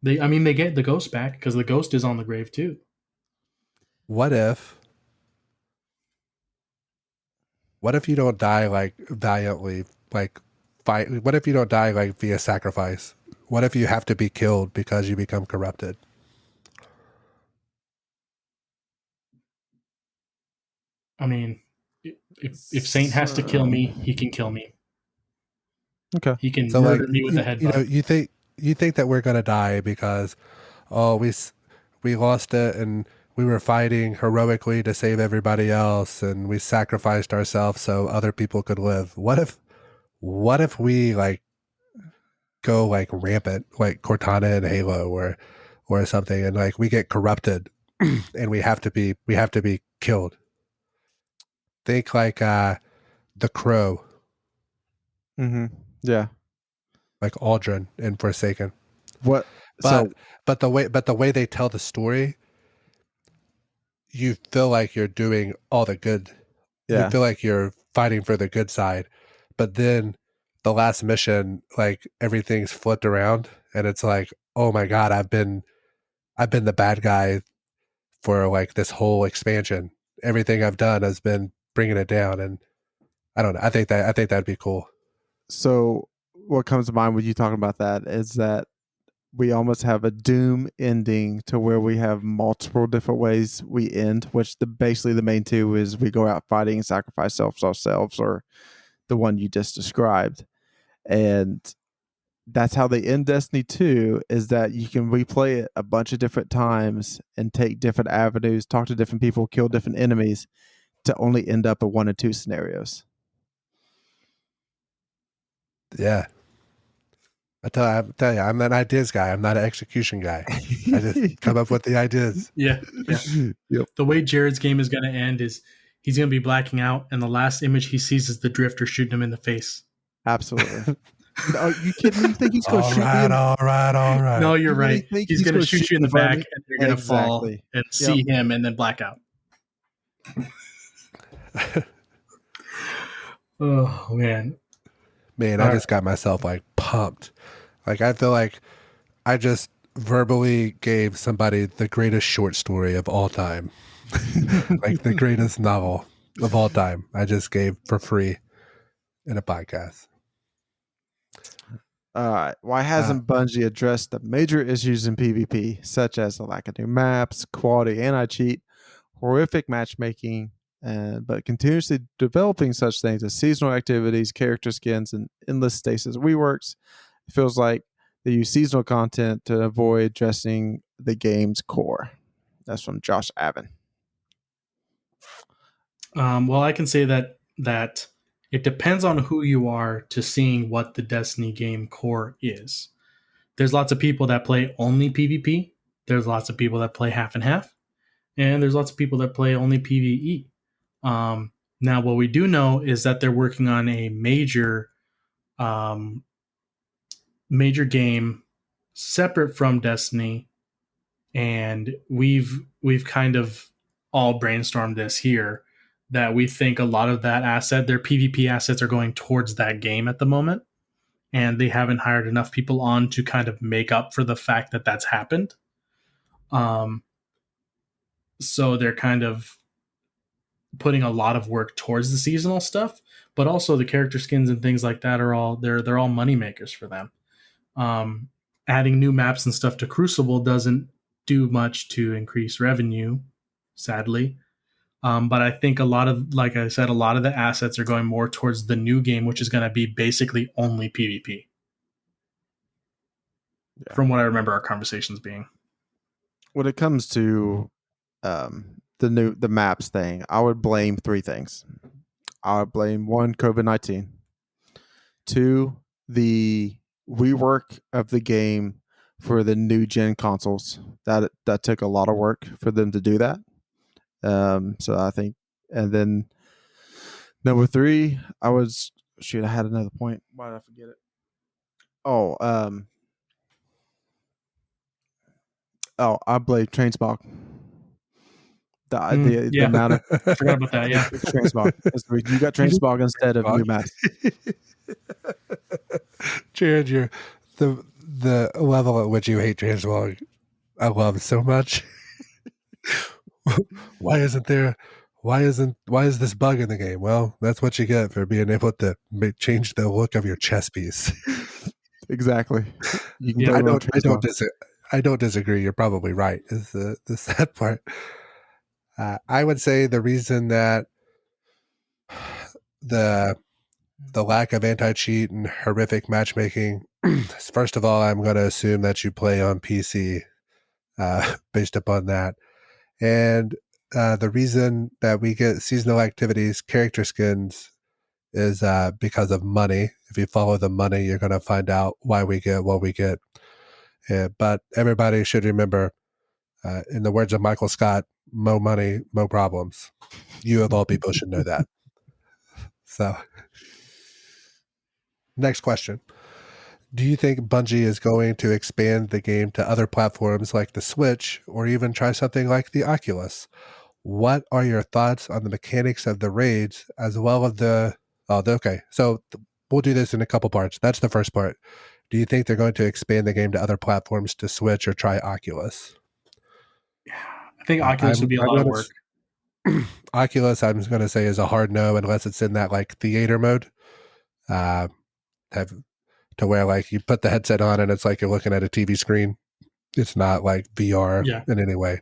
they get the ghost back because the ghost is on the grave too. what if you don't die like valiantly, like fight? What if you don't die like via sacrifice? What if you have to be killed because you become corrupted? I mean, if Saint has to kill me, he can kill me. Okay. He can So like, murder me with a headbutt. you think that we're gonna die because we lost it and we were fighting heroically to save everybody else and we sacrificed ourselves so other people could live. What if we like go like rampant like Cortana and Halo or something and like we get corrupted and we have to be killed. Think like the Crow, Mm-hmm. Yeah. like Aldrin in Forsaken. What? But So the way they tell the story, you feel like you're doing all the good. You yeah. feel like you're fighting for the good side. But then the last mission, like everything's flipped around and it's like, "Oh my god, I've been the bad guy for like this whole expansion. Everything I've done has been bringing it down." And I don't know. I think that'd be cool. So what comes to mind when you talking about that is that we almost have a doom ending to where we have multiple different ways we end, which basically the main two is we go out fighting and sacrifice ourselves, or the one you just described. And that's how they end Destiny 2, is that you can replay it a bunch of different times and take different avenues, talk to different people, kill different enemies to only end up at 1 and 2 scenarios. Yeah. I tell you, I'm an ideas guy. I'm not an execution guy. I just come up with the ideas. Yeah. Yep. The way Jared's game is going to end is he's going to be blacking out, and the last image he sees is the drifter shooting him in the face. Absolutely. Are you kidding me? You think he's going to All shoot me? right, all right. No, you're You really right. think He's going to shoot you in the front of back, me? and you're going to fall Exactly. and see him, and then black out. Oh man, Man, I just got myself like pumped. Like I feel like I just verbally gave somebody the greatest short story of all time. Like the greatest novel of all time. I just gave for free in a podcast. All right. Why hasn't Bungie addressed the major issues in PvP, such as the lack of new maps, quality anti-cheat, horrific matchmaking, but continuously developing such things as seasonal activities, character skins, and endless stasis reworks? It feels like they use seasonal content to avoid addressing the game's core. That's from Josh Avon. Well, I can say that it depends on who you are to seeing what the Destiny game core is. There's lots of people that play only PvP. There's lots of people that play half and half, and there's lots of people that play only PvE. Now, what we do know is that they're working on a major game separate from Destiny, and we've kind of all brainstormed this here, that we think a lot of that asset, their PvP assets, are going towards that game at the moment, and they haven't hired enough people on to kind of make up for the fact that that's happened. So they're kind of putting a lot of work towards the seasonal stuff, but also the character skins and things like that are all they're all money makers for them. Adding new maps and stuff to Crucible doesn't do much to increase revenue, sadly. But I think a lot of, like I said, a lot of the assets are going more towards the new game, which is going to be basically only PvP. Yeah. From what I remember our conversations being. When it comes to the maps thing, I would blame 3 things. I would blame 1, COVID-19. 2, the rework of the game for the new gen consoles. That took a lot of work for them to do that. So I think, and then number 3, I had another point. Why did I forget it? I blame Trainspock. The amount of I forgot about that. Yeah, Trainspock. You got Trainspock instead of new maps. Jared, you're the level at which you hate Trainspock, I love so much. Why is this bug in the game? Well, that's what you get for being able to change the look of your chess piece. Exactly. You can I don't disagree. You're probably right. Is the sad part. I would say the reason that the lack of anti-cheat and horrific matchmaking, first of all, I'm going to assume that you play on PC based upon that. And the reason that we get seasonal activities, character skins, is because of money. If you follow the money, you're going to find out why we get what we get. But everybody should remember, in the words of Michael Scott, mo money, mo problems. You of all people should know that. So, next question. Do you think Bungie is going to expand the game to other platforms like the Switch, or even try something like the Oculus? What are your thoughts on the mechanics of the raids, as well as okay, so we'll do this in a couple parts. That's the first part. Do you think they're going to expand the game to other platforms, to Switch, or try Oculus? I think Oculus would be a lot of work. Oculus, I'm going to say, is a hard no, unless it's in that like theater mode. To where like you put the headset on and it's like you're looking at a TV screen. It's not like VR in any way.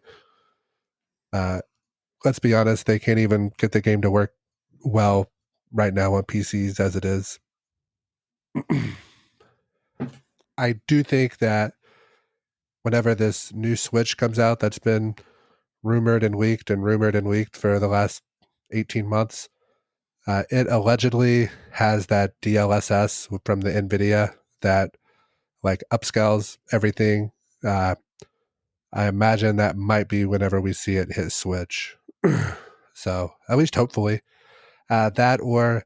Let's be honest, they can't even get the game to work well right now on PCs as it is. I do think that whenever this new Switch comes out, that's been rumored and leaked for the last 18 months. It allegedly has that DLSS from the NVIDIA that like upscales everything. I imagine that might be whenever we see it hit Switch. So at least hopefully that, or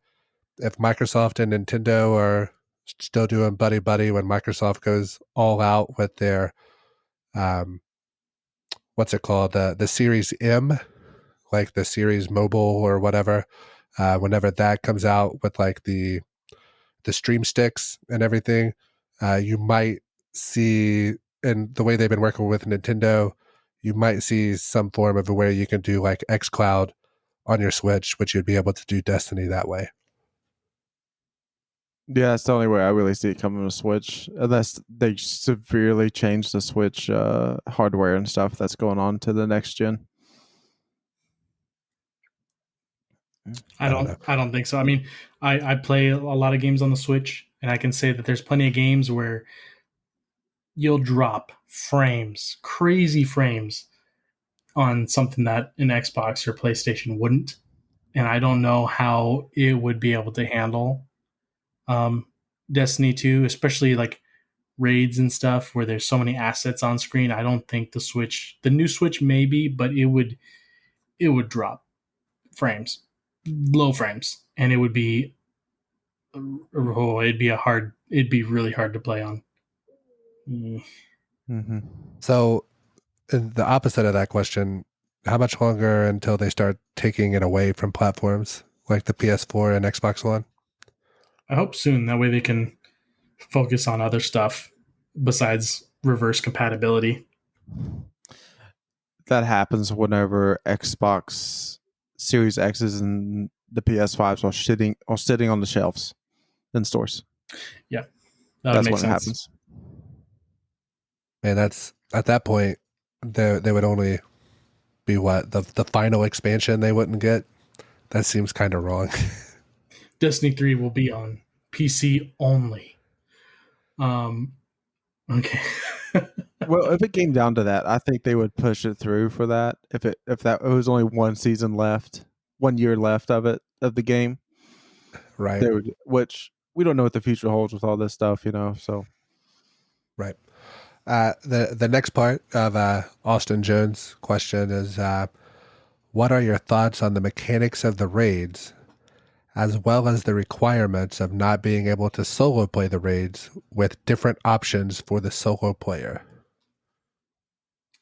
if Microsoft and Nintendo are still doing buddy buddy when Microsoft goes all out with their um, what's it called, the Series M, like the Series Mobile or whatever. Whenever that comes out with like the stream sticks and everything, you might see, and the way they've been working with Nintendo, you might see some form of where you can do like xCloud on your Switch, which you'd be able to do Destiny that way. Yeah, that's the only way I really see it coming to Switch, unless they severely change the Switch hardware and stuff that's going on to the next gen. I don't know. don't think so. I mean, I play a lot of games on the Switch, and I can say that there's plenty of games where you'll drop frames, crazy frames, on something that an Xbox or PlayStation wouldn't. And I don't know how it would be able to handle um, Destiny 2, especially like raids and stuff where there's so many assets on screen. I don't think the new Switch maybe, but it would drop frames, low frames, and it'd be really hard to play on. Mm-hmm. So, in the opposite of that question, how much longer until they start taking it away from platforms like the PS4 and Xbox One? I hope soon. That way they can focus on other stuff besides reverse compatibility. That happens whenever Xbox Series X's and the PS5s are sitting on the shelves in stores. Yeah, that would That's make when sense. it happens. And that's at that point, they would only be what, the final expansion they wouldn't get. That seems kind of wrong. Destiny 3 will be on PC only. Okay. Well, if it came down to that, I think they would push it through for that. If that it was only one season left, 1 year left of the game, Right. they would. Which we don't know what the future holds with all this stuff, So Right. The next part of Austin Jones' question is, what are your thoughts on the mechanics of the raids, as well as the requirements of not being able to solo play the raids with different options for the solo player?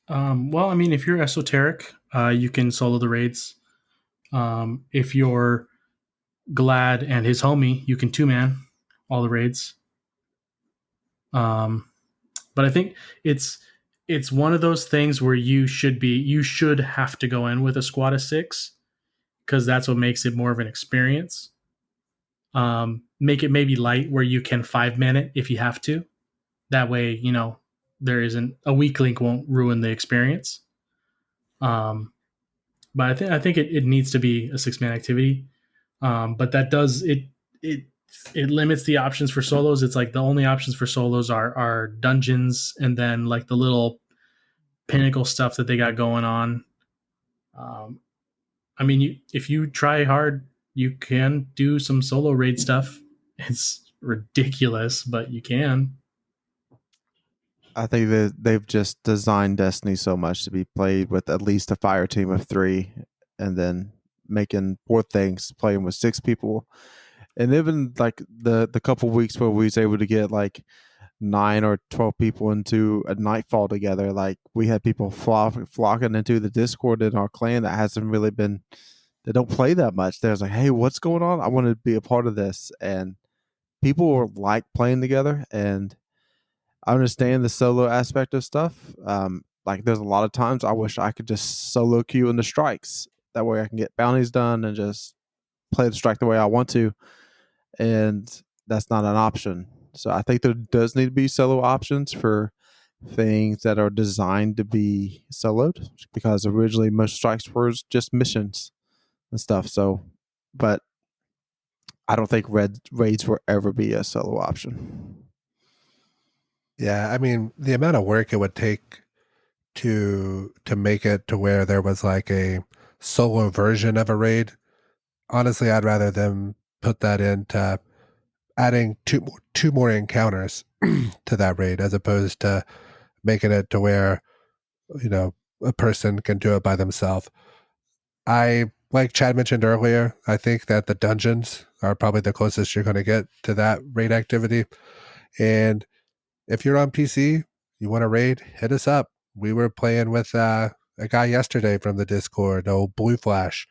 Well, I mean, if you're esoteric, you can solo the raids. If you're Glad and his homie, you can 2-man all the raids. But I think it's one of those things where you should have to go in with a squad of 6 because that's what makes it more of an experience. Make it maybe light where you can 5-man it if you have to. That way, there isn't a weak link won't ruin the experience. But I think it needs to be a 6-man activity. But that does it limits the options for solos. It's like the only options for solos are dungeons and then like the little pinnacle stuff that they got going on. I mean, if you try hard, you can do some solo raid stuff. It's ridiculous, but you can. I think that they've just designed Destiny so much to be played with at least a fire team of 3, and then making poor things playing with 6 people. And even like the couple weeks where we was able to get like 9 or 12 people into a nightfall together, like we had people flocking into the Discord in our clan that hasn't really been, they don't play that much. There's like, hey, what's going on? I want to be a part of this. And people were like playing together, and I understand the solo aspect of stuff. Like there's a lot of times I wish I could just solo queue in the strikes. That way I can get bounties done and just play the strike the way I want to. And that's not an option. So I think there does need to be solo options for things that are designed to be soloed, because originally most strikes were just missions and stuff. So, but I don't think raids will ever be a solo option. Yeah, I mean, the amount of work it would take to make it to where there was like a solo version of a raid. Honestly, I'd rather them put that into adding two more encounters to that raid as opposed to making it to where, you know, a person can do it by themselves. I, like Chad mentioned earlier, I think that the dungeons are probably the closest you're going to get to that raid activity. And if you're on PC, you want to raid, hit us up. We were playing with a guy yesterday from the Discord, old Blue Flash,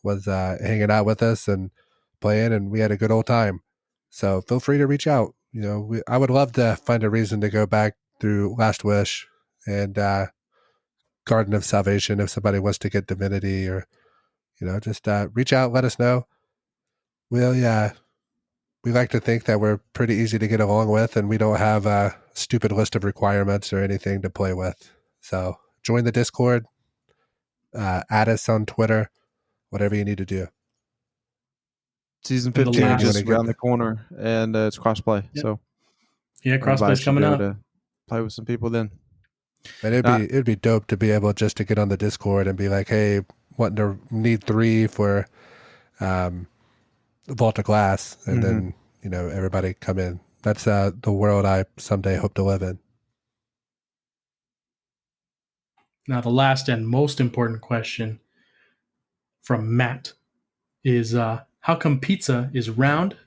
was hanging out with us and playing, and we had a good old time. So feel free to reach out. You know, I would love to find a reason to go back through Last Wish and Garden of Salvation if somebody wants to get Divinity, or just reach out, let us know. Well, yeah, we like to think that we're pretty easy to get along with, and we don't have a stupid list of requirements or anything to play with. So join the Discord, add us on Twitter, whatever you need to do. Season And the 15 last- just around the corner, and it's crossplay. Yep. So Yeah, crossplay's coming up. To play with some people then. And it'd be dope to be able just to get on the Discord and be like, hey, need 3 for Vault of Glass, and then everybody come in. That's the world I someday hope to live in. Now, the last and most important question from Matt is how come pizza is round,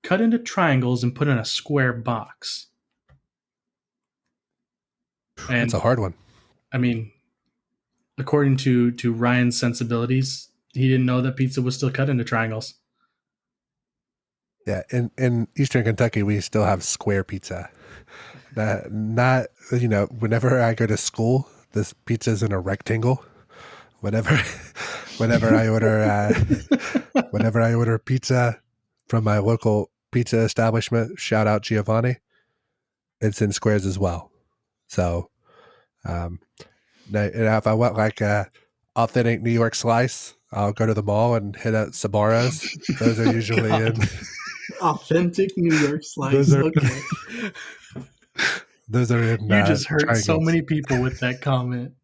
cut into triangles, and put in a square box? And It's a hard one. I mean, according to Ryan's sensibilities, he didn't know that pizza was still cut into triangles. Yeah, in Eastern Kentucky, we still have square pizza. Not whenever I go to school, this pizza's in a rectangle. Whenever I order pizza from my local pizza establishment, shout out Giovanni, it's in squares as well. So, now if I want like a authentic New York slice, I'll go to the mall and hit up Sbarro's. Those are usually in authentic New York slice. Okay. Those are in. You just hurt triangles. so many people with that comment.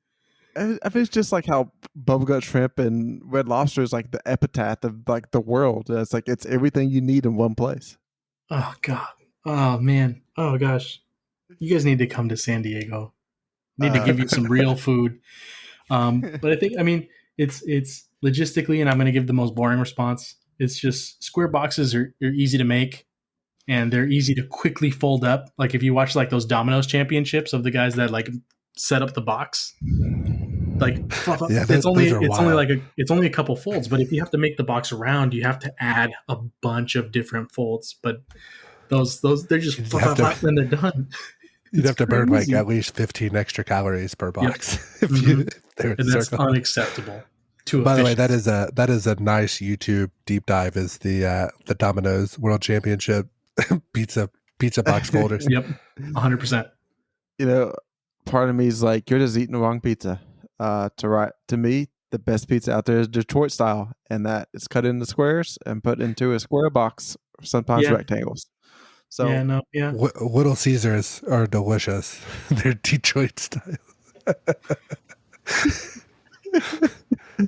I mean, it's just like how bubblegum shrimp and Red Lobster is like the epitaph of like the world. It's like it's everything you need in one place. Oh God. Oh man. Oh gosh. You guys need to come to San Diego. Need to give you some real food. But I mean, it's logistically, and I'm going to give the most boring response. It's just square boxes are easy to make, and they're easy to quickly fold up. Like if you watch like those Domino's championships of the guys that like set up the box, like Yeah, it's only a couple folds. But if you have to make the box round, you have to add a bunch of different folds. But those they're just and they're done. You'd have to burn like at least 15 extra calories per box. Yep. And that's unacceptable. By the way, that is a nice YouTube deep dive. Is the Domino's World Championship pizza box folders? Yep, 100%. Part of me is like, you're just eating the wrong pizza. To me, the best pizza out there is Detroit style, and that is cut into squares and put into a square box, sometimes rectangles. So Little Caesars are delicious. They're Detroit style.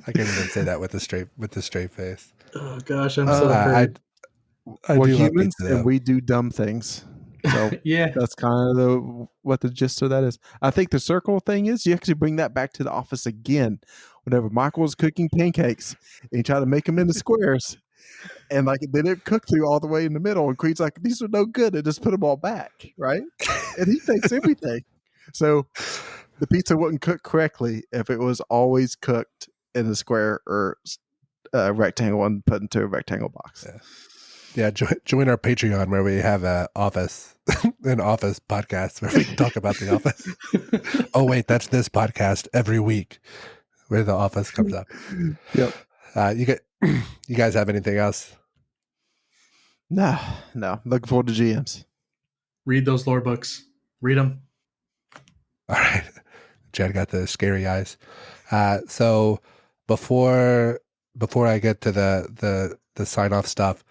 I can't even say that with a straight face. Oh gosh, I'm so hurt. We're humans and we do dumb things. So yeah, that's kind of what the gist of that is. I think the circle thing is you actually bring that back to the office again. Whenever Michael was cooking pancakes and you try to make them into squares, and like they didn't cook through all the way in the middle, and Creed's like, these are no good, and just put them all back, right? And he takes everything. So the pizza wouldn't cook correctly if it was always cooked in a square or rectangle and put into a rectangle box. Yeah, join our Patreon where we have an office podcast where we talk about the office. Oh wait, that's this podcast every week where the office comes up. Yep. You guys have anything else? No. Looking forward to GMs. Read those lore books. Read them. All right. Chad got the scary eyes. So before I get to the sign off stuff,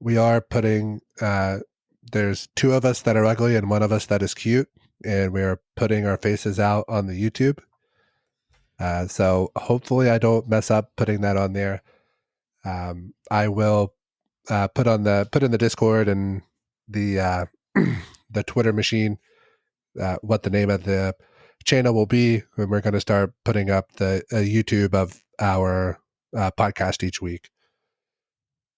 we are putting, there's 2 of us that are ugly and 1 of us that is cute, and we are putting our faces out on the YouTube. So hopefully I don't mess up putting that on there. I will put in the Discord and the the Twitter machine what the name of the channel will be, and we're going to start putting up the YouTube of our podcast each week.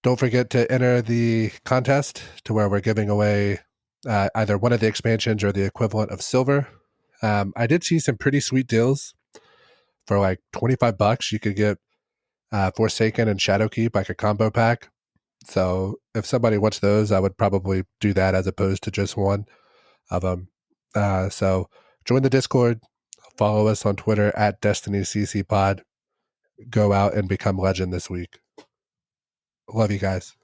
Don't forget to enter the contest to where we're giving away either one of the expansions or the equivalent of silver. I did see some pretty sweet deals for like $25. You could get Forsaken and Shadowkeep, like a combo pack. So if somebody wants those, I would probably do that as opposed to just one of them. So join the Discord, follow us on Twitter at DestinyCCPod. Go out and become legend this week. Love you guys.